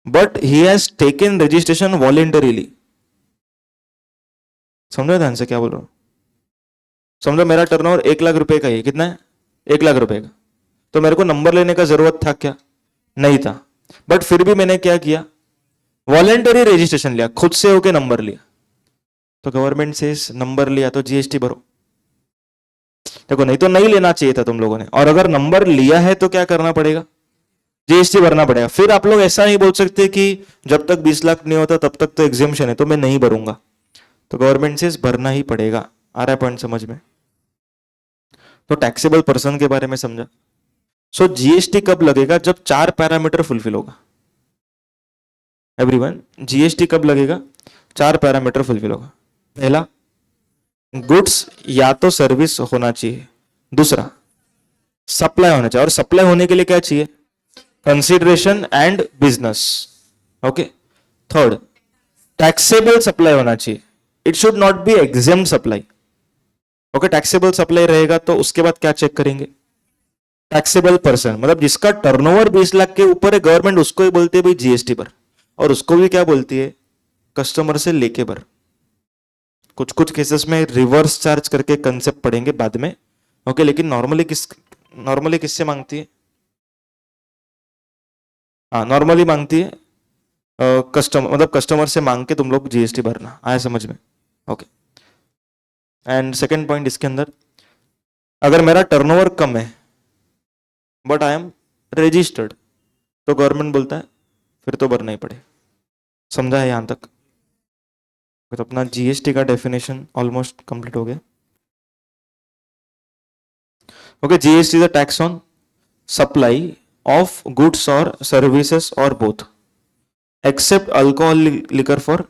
but he has taken registration voluntarily. समझो ध्यान से क्या बोल रहा हूं। समझो मेरा टर्नओवर 1 लाख रुपए का ही है। कितना है? 1 लाख रुपए का। तो मेरे को नंबर लेने का जरूरत था क्या? नहीं था। बट फिर भी मैंने क्या किया? वॉलेंटरी रजिस्ट्रेशन लिया, खुद से होके नंबर लिया। तो गवर्नमेंट से नंबर लिया तो जीएसटी भरो। देखो, नहीं तो नहीं लेना चाहिए था तुम लोगों ने, और अगर नंबर लिया है तो क्या करना पड़ेगा? जीएसटी भरना पड़ेगा। फिर आप लोग ऐसा नहीं बोल सकते कि जब तक 20 लाख नहीं होता तब तक तो एग्जेम्पशन है तो मैं नहीं भरूंगा। तो गवर्नमेंट से भरना ही पड़ेगा। आ रहा है पॉइंट समझ में? तो टैक्सेबल पर्सन के बारे में समझा। सो जीएसटी कब लगेगा? जब 4 पैरामीटर फुलफिल होगा। एवरीवन, जीएसटी कब लगेगा? 4 पैरामीटर फुलफिल होगा। पहला, गुड्स या तो सर्विस होना चाहिए। दूसरा, सप्लाई होना चाहिए, और सप्लाई होने के लिए क्या चाहिए? Consideration and business. Okay. Third, taxable supply होना चाहिए। It should not be exempt supply. Okay, taxable supply रहेगा तो उसके बाद क्या चेक करेंगे? टैक्सेबल पर्सन, मतलब जिसका टर्नओवर 20 लाख के ऊपर है, गवर्नमेंट उसको ही बोलती है भाई जीएसटी पर, और उसको भी क्या बोलती है? कस्टमर से लेके भर। कुछ कुछ केसेस में रिवर्स चार्ज करके कंसेप्ट पढ़ेंगे बाद में। ओके, लेकिन नॉर्मली किससे मांगती है? हाँ, नॉर्मली मांगती है कस्टमर, मतलब कस्टमर से मांग के तुम लोग जीएसटी भरना। आया समझ में? ओके। एंड सेकेंड पॉइंट इसके अंदर, अगर मेरा टर्नओवर कम है बट आई एम रजिस्टर्ड, तो गवर्नमेंट बोलता है फिर तो भरना ही पड़े। समझा है यहां तक? तो अपना जीएसटी का डेफिनेशन ऑलमोस्ट कंप्लीट हो गया। Okay, GST is a tax on supply of goods और सर्विसेज और both, except alcohol liquor for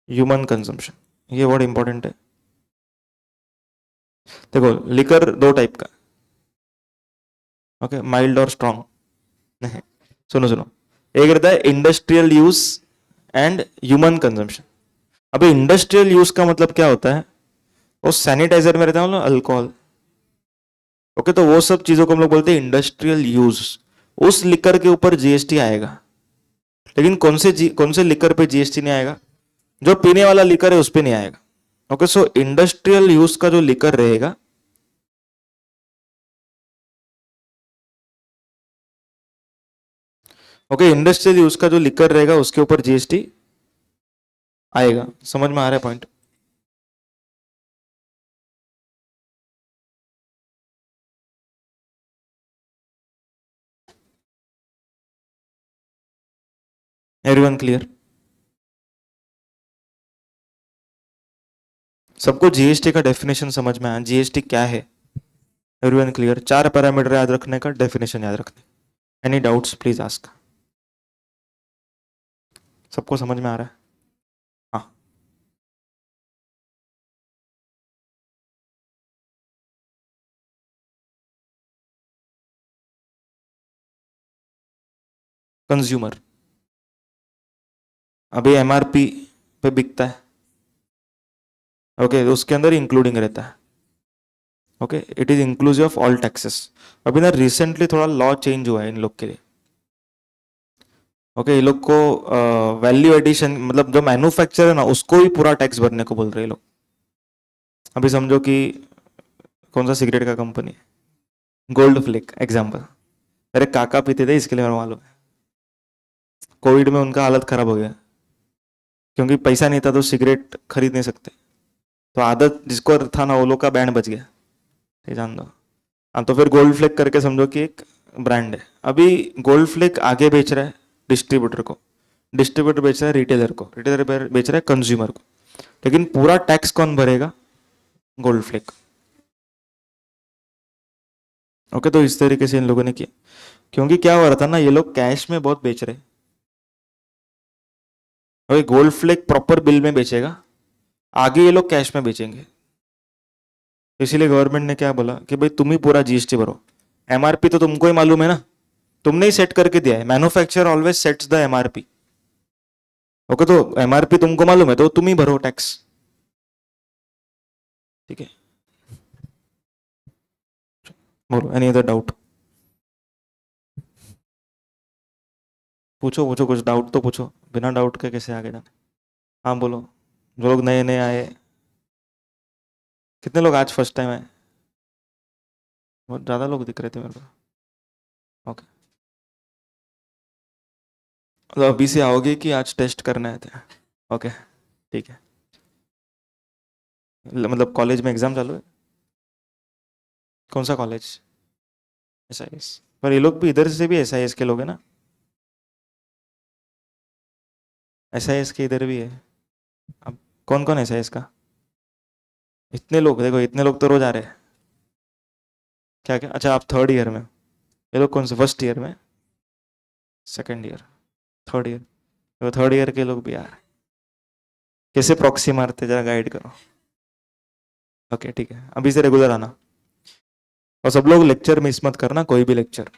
human consumption. ये वर्ड इंपॉर्टेंट है। देखो, लिकर दो टाइप का, ओके, माइल्ड और स्ट्रॉन्ग। नहीं, सुनो सुनो, एक रहता है industrial use and human consumption. अभी इंडस्ट्रियल यूज का मतलब क्या होता है, वो सैनिटाइजर में रहता है ना अल्कोहल, ओके, तो वो सब चीजों को हम लोग बोलते हैं इंडस्ट्रियल यूज। उस लिकर के ऊपर जीएसटी आएगा, लेकिन कौन से लिकर पे जीएसटी नहीं आएगा, जो पीने वाला लिकर है उस पे नहीं आएगा। ओके, सो इंडस्ट्रियल यूज का जो लिकर रहेगा, ओके, इंडस्ट्रियल यूज का जो लिकर रहेगा उसके ऊपर जीएसटी आएगा। समझ में आ रहा है पॉइंट? Everyone clear? सबको जीएसटी का डेफिनेशन समझ में आया? जीएसटी क्या है? Everyone clear? 4 पैरामीटर याद रखने का, डेफिनेशन याद रखने। Any doubts please ask. सबको समझ में आ रहा है? हाँ। कंज्यूमर अभी एमआरपी पे बिकता है, ओके, उसके अंदर इंक्लूडिंग रहता है, okay, it is inclusive of all taxes. अभी ना रिसेंटली थोड़ा लॉ चेंज हुआ है इन लोग के लिए, ओके, ये लोग को वैल्यू एडिशन मतलब जो मैन्युफैक्चर है ना उसको ही पूरा टैक्स भरने को बोल रहे हैं ये लोग। अभी समझो कि कौन सा सिगरेट का कंपनी है, गोल्ड फ्लिक एग्जाम्पल, मेरे काका पीते थे इसके लिए मेरे मालूम है। कोविड में उनका हालत खराब हो गया, क्योंकि पैसा नहीं था तो सिगरेट खरीद नहीं सकते, तो आदत जिसको था ना वो लोग का बैंड बच गया, ये जान दो। हाँ, तो फिर गोल्ड फ्लेक करके समझो कि एक ब्रांड है। अभी गोल्ड फ्लेक आगे बेच रहा है डिस्ट्रीब्यूटर को, डिस्ट्रीब्यूटर बेच रहा है रिटेलर को, रिटेलर बेच रहा है कंज्यूमर को, लेकिन पूरा टैक्स कौन भरेगा? Gold flake. ओके, तो इस तरीके से इन लोगों ने किया, क्योंकि क्या हो रहा था ना, ये लोग कैश में बहुत बेच रहे। Okay, Gold Flake proper bill में बेचेगा, आगे ये लोग कैश में बेचेंगे। इसीलिए गवर्नमेंट ने क्या बोला कि भाई तुम ही पूरा जीएसटी भरो। एमआरपी तो तुमको ही मालूम है ना, तुमने ही सेट करके दिया है, manufacturer always sets the MRP. Okay, तो एमआरपी तुमको मालूम है तो तुम ही भरो टैक्स, ठीक है? बोलो, एनी अदर डाउट? पूछो पूछो, कुछ डाउट तो पूछो, बिना डाउट के कैसे आगे जाना। हाँ बोलो, जो लोग नए नए आए। कितने लोग आज फर्स्ट टाइम आए? बहुत ज़्यादा लोग दिख रहे थे मेरे को। ओके, तो अभी से आओगे कि आज टेस्ट करने आए थे? ओके, ठीक है। मतलब कॉलेज में एग्जाम चालू है? कौन सा कॉलेज? एसआईएस? पर ये लोग भी इधर से भी एसआईएस के लोग हैं ना, एसआईएस के इधर भी है। अब कौन कौन एसआईएस का? इतने लोग, देखो इतने लोग तो रोज आ रहे हैं। क्या क्या? अच्छा, आप थर्ड ईयर में, ये लोग कौन से फर्स्ट ईयर में? Second year? Third year? तो थर्ड ईयर के लोग भी आ रहे हैं। कैसे प्रॉक्सी मारते जरा गाइड करो। ओके ठीक है, अभी से रेगुलर आना, और सब लोग लेक्चर मिस मत करना, कोई भी lecture.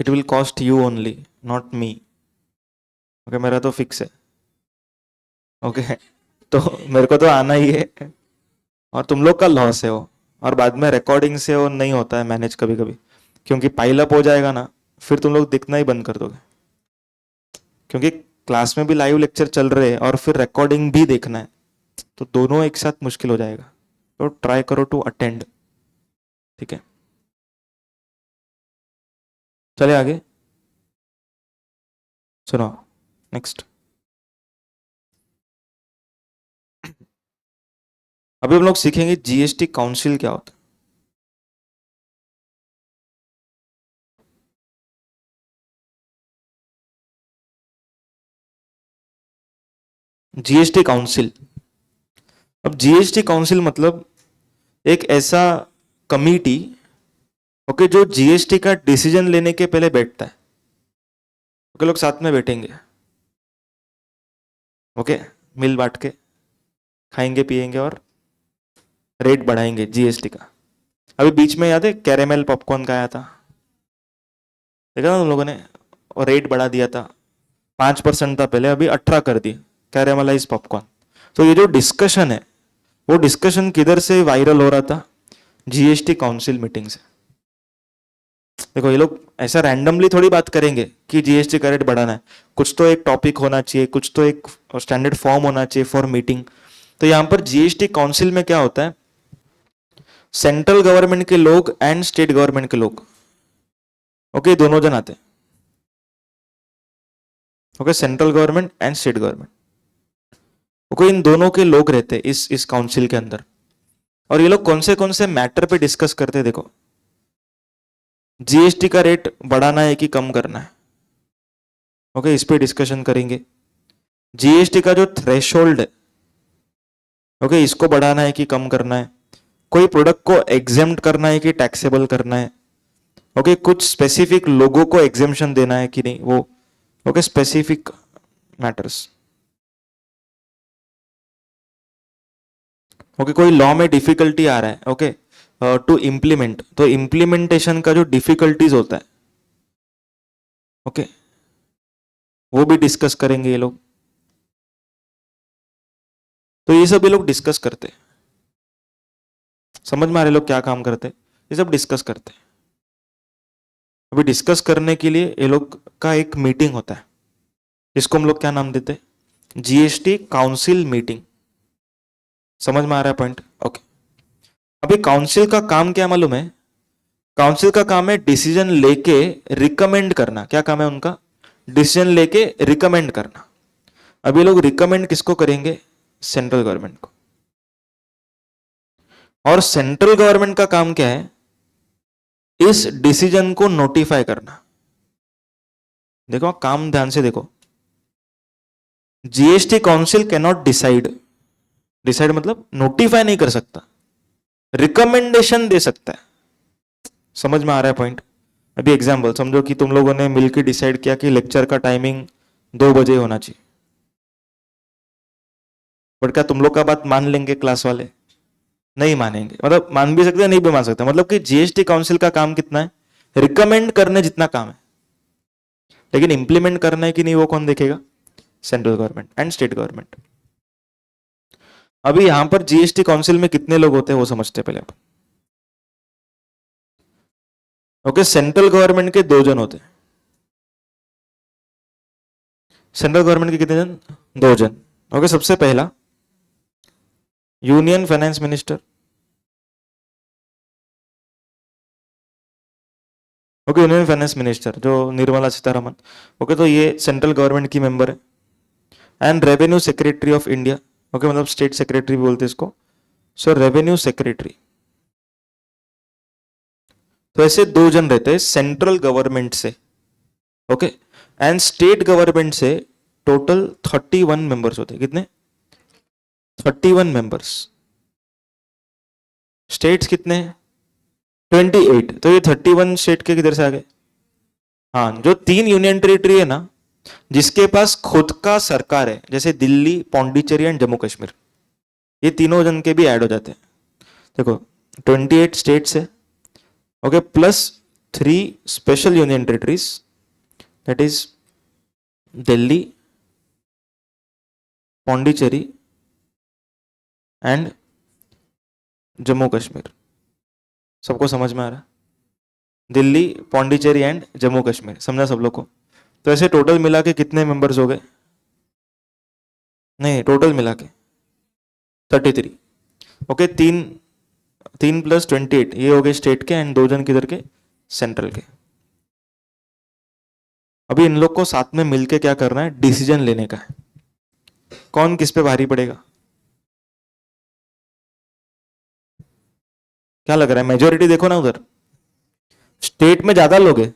It will cost you only, not me. Okay, मेरा तो फिक्स है। ओके तो मेरे को तो आना ही है, और तुम लोग का लॉस है वो, और बाद में रिकॉर्डिंग से वो नहीं होता है मैनेज कभी कभी, क्योंकि पाइल अप हो जाएगा ना, फिर तुम लोग दिखना ही बंद कर दोगे, क्योंकि क्लास में भी लाइव लेक्चर चल रहे हैं और फिर रिकॉर्डिंग भी देखना है, तो दोनों एक साथ मुश्किल हो जाएगा। तो ट्राई करो टू अटेंड, ठीक है? चले आगे, सुनो नेक्स्ट। अभी हम लोग सीखेंगे जीएसटी काउंसिल क्या होता है। जीएसटी काउंसिल, अब जीएसटी काउंसिल मतलब एक ऐसा कमिटी, ओके, जो जीएसटी का डिसीजन लेने के पहले बैठता है। ओके, लोग साथ में बैठेंगे, ओके, मिल बांट के खाएंगे पिएंगे और रेट बढ़ाएंगे जीएसटी का। अभी बीच में याद है कैरेमल पॉपकॉर्न का आया था, देखा ना तुम लोगों ने? और रेट बढ़ा दिया था, 5% था पहले, अभी 18 कर दिया कैरेमलाइज पॉपकॉर्न। तो ये जो डिस्कशन है, वो डिस्कशन किधर से वायरल हो रहा था? जीएसटी काउंसिल मीटिंग से। देखो ये लोग ऐसा रैंडमली थोड़ी बात करेंगे कि जीएसटी का रेट बढ़ाना है, कुछ तो एक टॉपिक होना चाहिए, कुछ तो एक स्टैंडर्ड फॉर्म होना चाहिए फॉर मीटिंग। तो यहां पर जीएसटी काउंसिल में क्या होता है, सेंट्रल गवर्नमेंट के लोग एंड स्टेट गवर्नमेंट के लोग, ओके, दोनों जन आते हैं। Okay, central government and state government, okay, इन दोनों के लोग रहते हैं इस काउंसिल के अंदर। और ये लोग कौन से मैटर पे डिस्कस करते हैं? देखो, जीएसटी का रेट बढ़ाना है कि कम करना है, ओके, इस पे डिस्कशन करेंगे। जीएसटी का जो थ्रेशोल्ड है, ओके, इसको बढ़ाना है कि कम करना है, कोई प्रोडक्ट को एग्जेम्प्ट करना है कि टैक्सेबल करना है, ओके, कुछ स्पेसिफिक लोगों को एग्जेम्पशन देना है कि नहीं, वो, ओके, स्पेसिफिक मैटर्स। ओके, कोई लॉ में डिफिकल्टी आ रहा है, ओके, टू इम्प्लीमेंट, तो इम्प्लीमेंटेशन का जो डिफिकल्टीज होता है, ओके, वो भी डिस्कस करेंगे ये लोग। तो ये सब ये लोग डिस्कस करते हैं। समझ में आ रहे लोग क्या काम करते हैं? ये सब डिस्कस करते हैं। अभी डिस्कस करने के लिए ये लोग का एक मीटिंग होता है, इसको हम लोग क्या नाम देते हैं? GST council meeting. समझ में आ रहा है पॉइंट? ओके। अभी काउंसिल का काम क्या मालूम है? काउंसिल का काम है डिसीजन लेके रिकमेंड करना। क्या काम है उनका? डिसीजन लेके रिकमेंड करना। अभी लोग रिकमेंड किसको करेंगे? सेंट्रल गवर्नमेंट को। और सेंट्रल गवर्नमेंट का काम क्या है? इस डिसीजन को नोटिफाई करना। देखो काम ध्यान से देखो, GST council can not decide, decide मतलब नोटिफाई नहीं कर सकता, रिकमेंडेशन दे सकता है। समझ में आ रहा है पॉइंट? अभी एग्जाम्पल समझो कि तुम लोगों ने मिलकर डिसाइड किया कि लेक्चर का टाइमिंग 2 बजे होना चाहिए, बट क्या तुम लोग का बात मान लेंगे क्लास वाले? नहीं मानेंगे। मतलब मान भी सकते हैं, नहीं भी मान सकते। मतलब कि जीएसटी काउंसिल का काम कितना है? रिकमेंड करने जितना काम है, लेकिन इंप्लीमेंट करना है कि नहीं वो कौन देखेगा? Central government and state government. अभी यहां पर जीएसटी काउंसिल में कितने लोग होते हैं वो समझते हैं पहले अपन। ओके, सेंट्रल गवर्नमेंट के 2 जन होते हैं। सेंट्रल गवर्नमेंट के कितने जन? 2 जन। ओके, सबसे पहला union finance minister. Okay, union finance minister जो निर्मला सीतारमन। ओके, तो ये सेंट्रल गवर्नमेंट की मेंबर है। And revenue secretary of India. Okay, मतलब स्टेट सेक्रेटरी भी बोलते हैं इसको। सो रेवेन्यू सेक्रेटरी। तो ऐसे 2 जन रहते हैं सेंट्रल गवर्नमेंट से। ओके, एंड स्टेट गवर्नमेंट से टोटल 31 मेंबर्स होते हैं। कितने? 31 मेंबर्स। स्टेट्स कितने हैं? 28। तो ये 31 स्टेट के किधर से आ गए? हाँ, जो 3 यूनियन टेरिटरी है ना, जिसके पास खुद का सरकार है, जैसे दिल्ली, पौंडीचेरी एंड जम्मू कश्मीर, ये तीनों जन के भी ऐड हो जाते हैं। देखो 28 स्टेट्स है, okay, plus 3 special union territories, that is Delhi, Pondicherry and Jammu Kashmir. सबको समझ में आ रहा है? दिल्ली, पौंडीचेरी एंड जम्मू कश्मीर, समझा सब लोग को? तो ऐसे टोटल मिला के कितने मेंबर्स हो गए? नहीं, टोटल मिला के 33। ओके, 3 + 28 ये हो गए स्टेट के, एंड 2 जन किधर के? सेंट्रल के। अभी इन लोग को साथ में मिलके क्या करना है? डिसीजन लेने का है। कौन किस पे भारी पड़ेगा? क्या लग रहा है? मेजोरिटी देखो ना उधर, स्टेट में ज्यादा लोग हैं,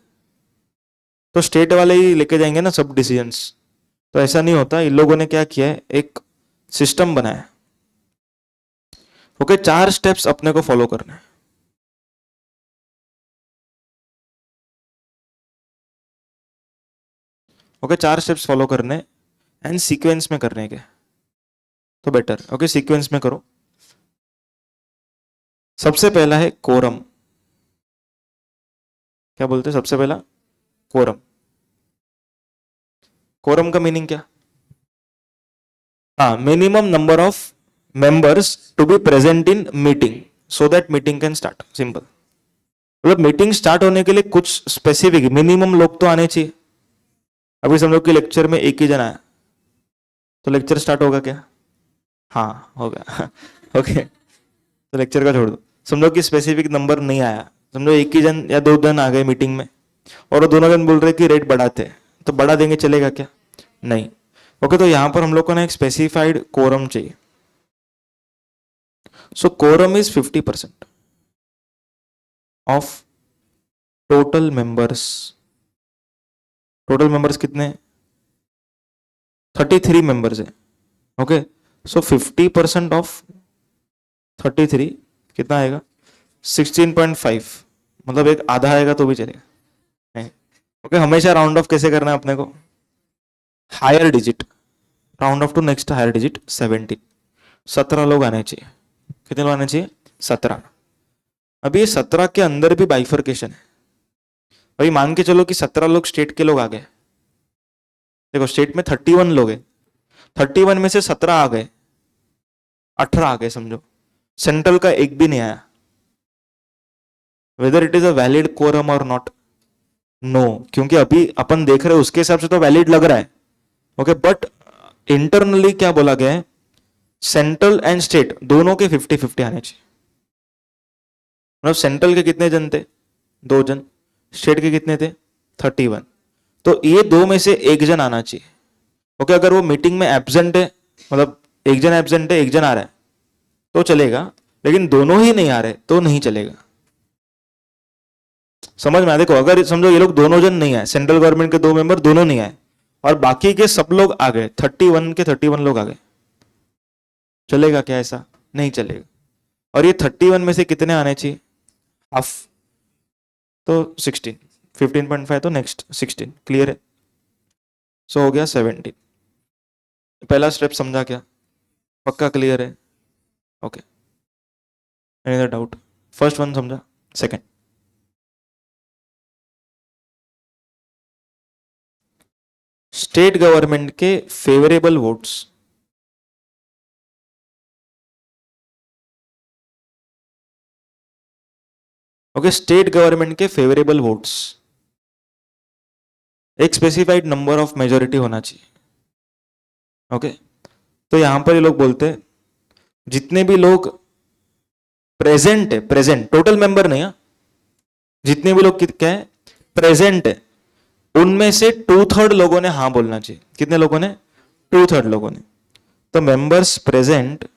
तो स्टेट वाले ही लेके जाएंगे ना सब डिसीजंस। तो ऐसा नहीं होता। इन लोगों ने क्या किया है? एक सिस्टम बनाया। ओके, 4 स्टेप्स अपने को फॉलो करना है। ओके, 4 स्टेप्स फॉलो करने एंड सीक्वेंस में करने के, तो बेटर। ओके, सीक्वेंस में करो। सबसे पहला है कोरम। क्या बोलते हैं सबसे पहला? कोरम। कोरम का मीनिंग क्या? हाँ, minimum number of members to be present in meeting so that meeting can start, simple. मतलब मीटिंग स्टार्ट होने के लिए कुछ स्पेसिफिक मिनिमम लोग तो आने चाहिए। अभी समझो कि लेक्चर में एक ही जन आया, तो लेक्चर स्टार्ट होगा क्या? हाँ होगा। ओके, तो लेक्चर का छोड़ दो। समझो कि स्पेसिफिक नंबर नहीं आया, समझो एक ही जन या दो जन आ गए मीटिंग में, और वो दोनों जन बोल रहे कि रेट बढ़ाते हैं, तो बढ़ा देंगे, चलेगा क्या? नहीं। ओके, तो यहां पर हम लोग को ना एक स्पेसिफाइड कोरम चाहिए। So quorum is 50% of total members. Total members कितने? 33 मेंबर्स है। ओके, सो 50% ऑफ 33 कितना आएगा? 16.5, मतलब एक आधा आएगा तो भी चलेगा। ओके, हमेशा राउंड ऑफ कैसे करना है अपने को? Higher digit, round off to next higher digit 17। 17 लोग आने चाहिए। कितने लोग आने चाहिए? 17। अभी ये 17 के अंदर भी बाइफर्केशन है। अभी मान के चलो कि 17 लोग स्टेट के लोग आ गए। देखो स्टेट में 31 लोग हैं, 31 में से 17 आ गए, 18 आ गए समझो, सेंट्रल का एक भी नहीं आया। Whether it is a valid quorum और नॉट? नो, क्योंकि अभी अपन देख रहे हैं उसके हिसाब से तो वैलिड लग रहा है। ओके, बट इंटरनली क्या बोला गया है? सेंट्रल एंड स्टेट दोनों के 50-50 आने चाहिए। मतलब सेंट्रल के कितने जन थे? 2 जन। स्टेट के कितने थे? 31। तो ये दो में से एक जन आना चाहिए। ओके, अगर वो मीटिंग में एब्सेंट है, मतलब एक जन एब्सेंट है, एक जन आ रहा है, तो चलेगा, लेकिन दोनों ही नहीं आ रहे तो नहीं चलेगा। समझ में आ? देखो अगर समझो ये लोग दोनों जन नहीं आए, सेंट्रल गवर्नमेंट के 2 मेंबर दोनों नहीं आए, और बाकी के सब लोग आ गए, 31 के 31 लोग आ गए, चलेगा क्या ऐसा? नहीं चलेगा। और ये 31 में से कितने आने चाहिए? हाफ, तो 16। 15.5 तो नेक्स्ट 16, क्लियर है? सो हो गया 17। पहला स्टेप समझा क्या? पक्का क्लियर है? Okay, any other doubt? First one समझा? सेकंड, स्टेट गवर्नमेंट के favourable votes. Okay, state government के फेवरेबल वोट्स, एक स्पेसिफाइड नंबर ऑफ मेजोरिटी होना चाहिए। ओके, तो यहां पर ये लोग बोलते हैं जितने भी लोग प्रेजेंट है, प्रेजेंट टोटल मेंबर नहीं है, जितने भी लोग क्या है प्रेजेंट है, उनमें से 2/3 लोगों ने हाँ बोलना चाहिए। कितने लोगों ने? 2/3 लोगों ने। तो members present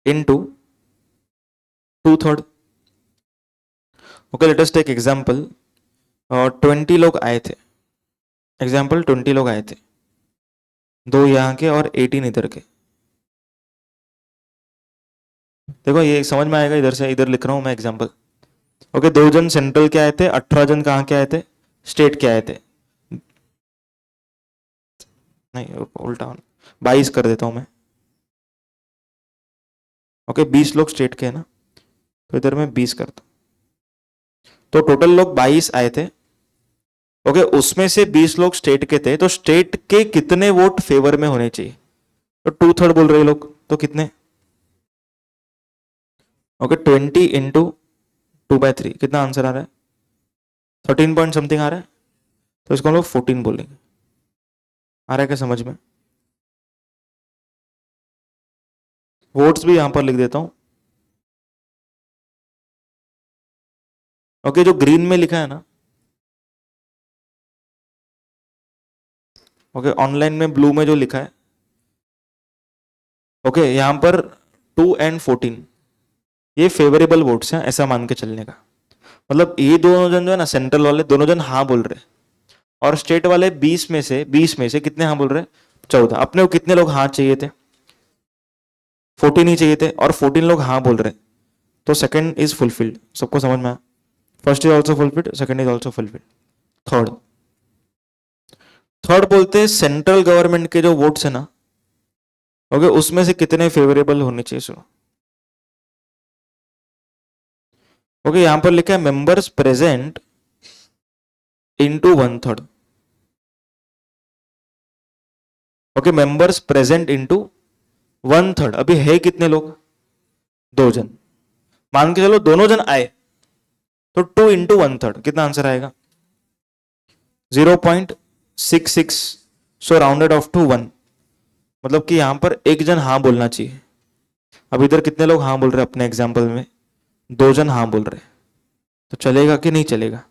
into 2/3। Okay, let us take example. 20 लोग आए थे, एग्जांपल 20 लोग आए थे, 2 यहाँ के और 18 इधर के। देखो ये समझ में आएगा, इधर से इधर लिख रहा हूं मैं एग्जांपल। ओके, 2 जन सेंट्रल के आए थे, 18 जन कहाँ के आए थे? स्टेट के आए थे। नहीं उल्टा, 22 कर देता हूं मैं। ओके, 20 लोग स्टेट के है ना, तो इधर मैं 20 करता हूं, तो टोटल लोग 22 आए थे। ओके, उसमें से 20 लोग स्टेट के थे, तो स्टेट के कितने वोट फेवर में होने चाहिए? तो 2/3 बोल रहे लोग, तो कितने? ओके, 20 इंटू 2/3 कितना आंसर आ रहा है? 13 पॉइंट समथिंग आ रहा है, तो इसको हम लोग 14 बोलेंगे। आ रहा है क्या समझ में? वोट्स भी यहां पर लिख देता हूं। ओके, जो ग्रीन में लिखा है ना, ओके ऑनलाइन में ब्लू में जो लिखा है, ओके यहां पर 2 एंड 14 ये फेवरेबल वोट्स हैं, ऐसा मान के चलने का। मतलब ये दोनों जन जो है ना, सेंट्रल वाले दोनों जन हाँ बोल रहे, और स्टेट वाले 20 में से कितने हाँ बोल रहे? 14। अपने को कितने लोग हाँ चाहिए थे? 14 ही चाहिए थे, और 14 लोग हाँ बोल रहे, तो सेकंड इज फुलफिल्ड। सबको समझ में आया? First is also fulfilled, second is also fulfilled. Third, third बोलते हैं सेंट्रल गवर्नमेंट के जो वोट्स है ना, ओके उसमें से कितने फेवरेबल होने चाहिए। सुनो, ओके यहां पर लिखा है members present into 1/3। Okay, members present into 1/3। अभी है कितने लोग? 2 जन। मान के चलो दोनों जन आए तो 2 इंटू 1/3 कितना आंसर आएगा? 0.66। सो राउंडेड ऑफ टू 1। मतलब कि यहां पर एक जन हाँ बोलना चाहिए। अब इधर कितने लोग हाँ बोल रहे हैं अपने एग्जाम्पल में? 2 जन हाँ बोल रहे हैं। तो चलेगा कि नहीं चलेगा?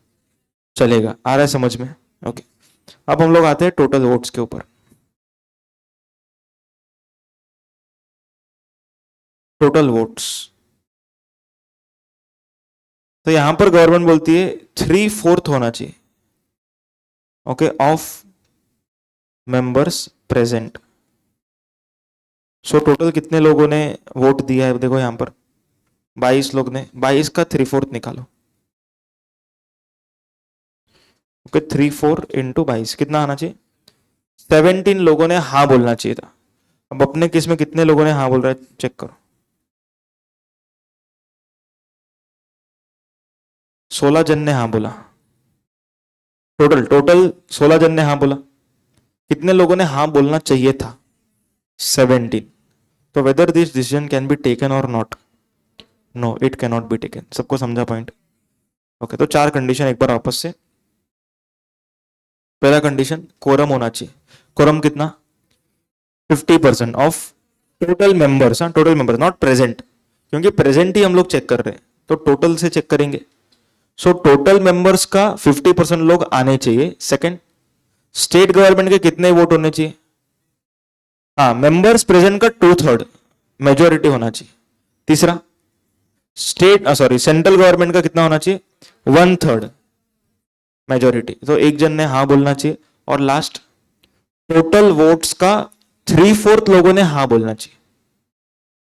चलेगा। आ रहा है समझ में? ओके। अब हम लोग आते हैं टोटल वोट्स के ऊपर। टोटल वोट्स, तो यहां पर गवर्नमेंट बोलती है 3/4 होना चाहिए। Okay, of members present. So total कितने लोगों ने वोट दिया है? देखो यहां पर 22 लोग ने, 22 का 3/4 निकालो। ओके, 3/4 इंटू 22 कितना आना चाहिए? 17 लोगों ने हाँ बोलना चाहिए था। अब अपने केस में कितने लोगों ने हाँ बोल रहा है चेक करो। 16 जन ने हाँ बोला। टोटल टोटल 16 जन ने हाँ बोला। कितने लोगों ने हाँ बोलना चाहिए था? 17। तो whether this decision can be taken or not? No, it can not be taken. सबको समझा पॉइंट? ओके, तो 4 कंडीशन एक बार वापस से। पहला कंडीशन, कोरम होना चाहिए। कोरम कितना? 50% ऑफ टोटल मेंबर्स। हाँ, टोटल मेंबर्स, नॉट प्रेजेंट, क्योंकि प्रेजेंट ही हम लोग चेक कर रहे हैं तो टोटल से चेक करेंगे। सो टोटल मेंबर्स का 50% लोग आने चाहिए। सेकंड, स्टेट गवर्नमेंट के कितने वोट होने चाहिए? हाँ, मेंबर्स प्रेजेंट का 2/3 मेजोरिटी होना चाहिए। तीसरा, स्टेट सॉरी सेंट्रल गवर्नमेंट का कितना होना चाहिए? 1/3 मेजोरिटी। तो एक जन ने हाँ बोलना चाहिए। और लास्ट, टोटल वोट्स का 3/4 लोगों ने हाँ बोलना चाहिए।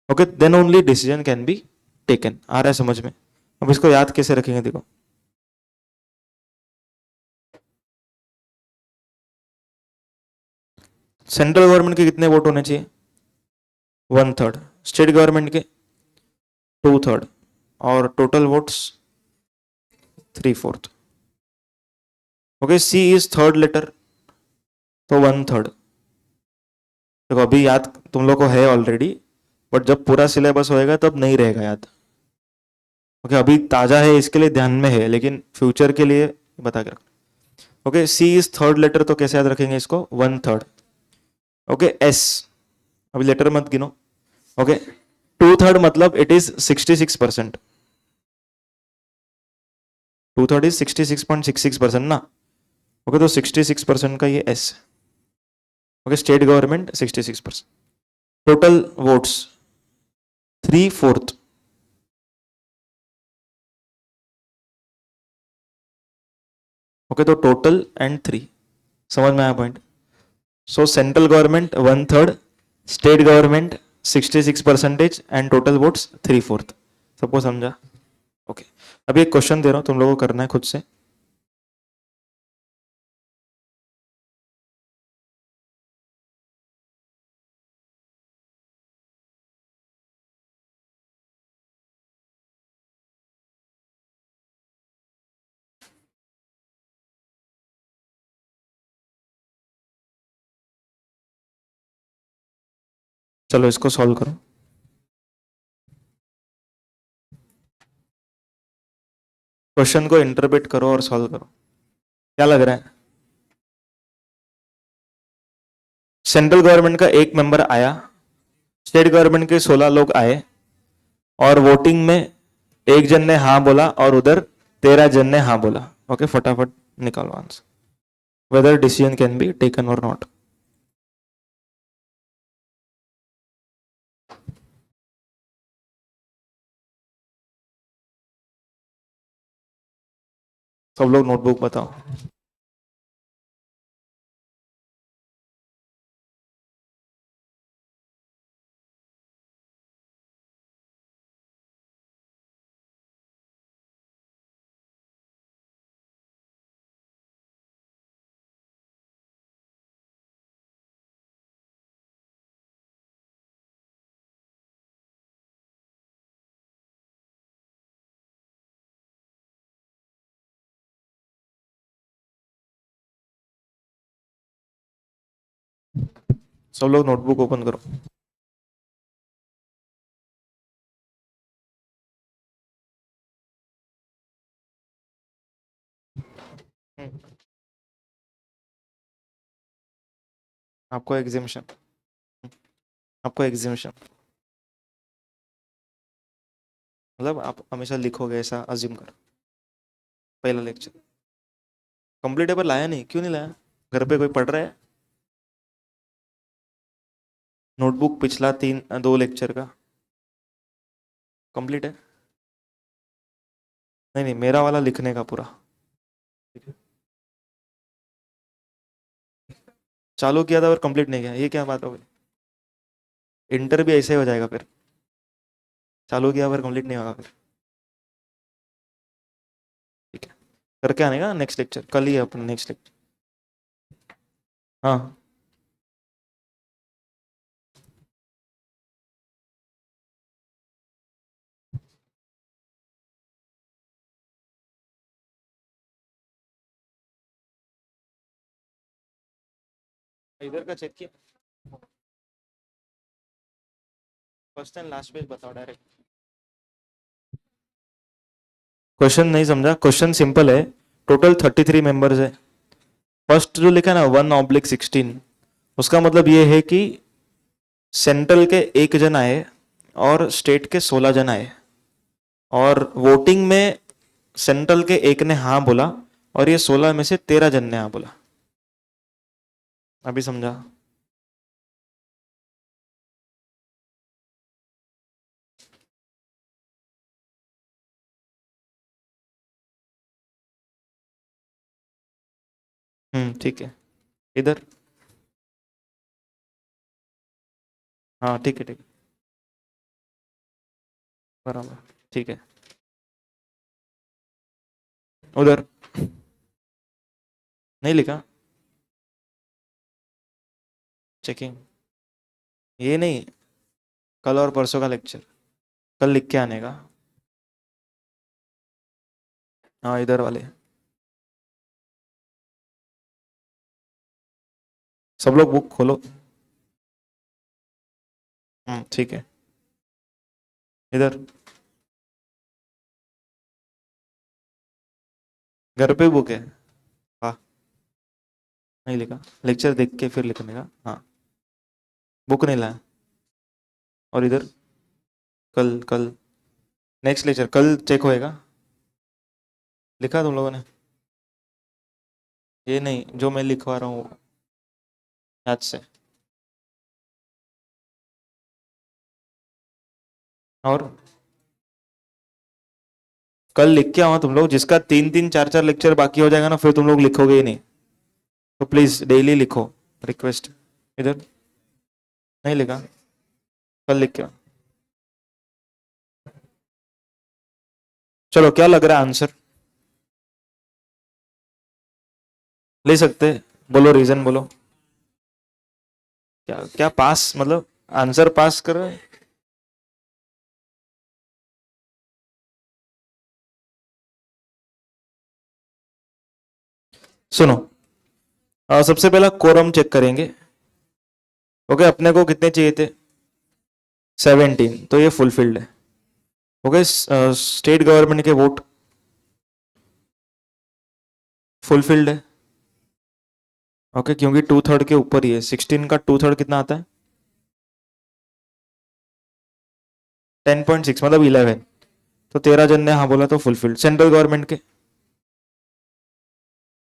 Okay, then only decision can be taken. आ रहा है समझ में? अब इसको याद कैसे रखेंगे देखो। सेंट्रल गवर्नमेंट के कितने वोट होने चाहिए? 1/3। स्टेट गवर्नमेंट के 2/3। और total votes 3/4। Okay, C is third letter, तो 1/3। देखो अभी याद तुम लोग को है ऑलरेडी, बट जब पूरा सिलेबस होएगा तब नहीं रहेगा याद। ओके, अभी ताजा है इसके लिए ध्यान में है, लेकिन फ्यूचर के लिए बता के रखो। Okay, C is third letter, तो कैसे याद रखेंगे इसको? 1/3। ओके, एस, अभी लेटर मत गिनो। ओके, 2/3 मतलब इट इज 66%। 2/3 इज 66.66% ना। ओके, तो 66% का ये S. Okay, state government 66%। Total votes 3/4। Okay, तो टोटल एंड 3। समझ में आया point? So central government 1/3, state government 66% and total votes 3/4। सबको समझा? ओके, अभी एक क्वेश्चन दे रहा हूं, तुम लोगों को करना है खुद से। चलो इसको सॉल्व करो। क्वेश्चन को इंटरप्रेट करो और सॉल्व करो। क्या लग रहा है? सेंट्रल गवर्नमेंट का एक मेंबर आया, स्टेट गवर्नमेंट के 16 लोग आए, और वोटिंग में एक जन ने हाँ बोला और उधर 13 जन ने हाँ बोला। ओके, फटाफट निकालो answer. Whether decision can be taken or not? सब लोग नोटबुक बताओ। सब लोग नोटबुक ओपन करो। आपको एग्जामिशन, आपको एग्जामिशन मतलब आप हमेशा लिखोगे ऐसा अज्यूम करो। पहला लेक्चर कंप्लीट पेपर लाया नहीं, क्यों नहीं लाया? घर पे कोई पढ़ रहा है? नोटबुक पिछला 2 लेक्चर का कंप्लीट है? नहीं नहीं, मेरा वाला लिखने का पूरा। ठीक है। चालू किया था और कंप्लीट नहीं किया, ये क्या बात हो गई? इंटर भी ऐसे ही हो जाएगा फिर, चालू किया पर कंप्लीट नहीं होगा फिर। ठीक है, करके आने का नेक्स्ट लेक्चर, कल ही है अपना नेक्स्ट लेक्चर। हाँ, इधर का चेक किया, फर्स्ट एंड लास्ट पेज बताओ डायरेक्ट। क्वेश्चन नहीं समझा? क्वेश्चन सिंपल है। टोटल 33 मेंबर्स है। फर्स्ट जो लिखा है ना 1/16, उसका मतलब ये है कि सेंट्रल के 1 जन आए और स्टेट के 16 जन आए, और वोटिंग में सेंट्रल के 1 ने हाँ बोला और ये 16 में से 13 जन ने हाँ बोला। अभी समझा? ठीक है। इधर, हाँ ठीक है ठीक है, बराबर, ठीक है। उधर नहीं लिखा, चेकिंग। ये नहीं, कल और परसों का लेक्चर, कल लिख के आने का। हाँ इधर वाले, सब लोग बुक खोलो। ठीक है। इधर घर पे बुक है। हाँ, नहीं लिखा, लेक्चर देख के फिर लिखने का। हाँ, बुक नहीं लाया। और इधर कल, कल नेक्स्ट लेक्चर कल चेक होएगा। लिखा तुम लोगों ने? ये नहीं जो मैं लिखवा रहा हूँ याद से। और कल लिख के आओ तुम लोग, जिसका 3-3 4-4 लेक्चर बाकी हो जाएगा ना, फिर तुम लोग लिखोगे ही नहीं। तो प्लीज डेली लिखो, रिक्वेस्ट। इधर नहीं लिखा, कल लिख के आओ। चलो, क्या लग रहा है आंसर? ले सकते? बोलो, रीजन बोलो। क्या क्या पास मतलब, आंसर पास कर रहे हैं? सुनो, सबसे पहला कोरम चेक करेंगे। ओके, अपने को कितने चाहिए थे? 17, तो ये फुलफिल्ड है। ओके, स्टेट गवर्नमेंट के वोट फुलफिल्ड है। ओके, क्योंकि 2/3 के ऊपर ही है। 16 का 2/3 कितना आता है? 10.6 मतलब 11। तो 13 जन ने हाँ बोला तो फुलफिल्ड। सेंट्रल गवर्नमेंट के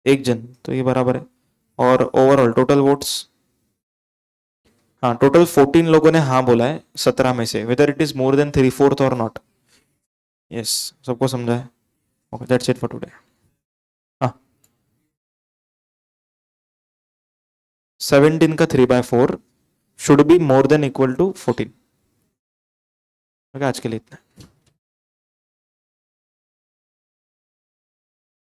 1 जन, तो ये बराबर है। और ओवरऑल टोटल वोट्स, हाँ टोटल 14 लोगों ने हाँ बोला है 17 में से, whether it is more than 3/4 or not. Yes, सबको समझा है? Okay, that's it for today. हाँ, 17 का 3/4 should be more than equal to 14। Okay, आज के लिए इतना।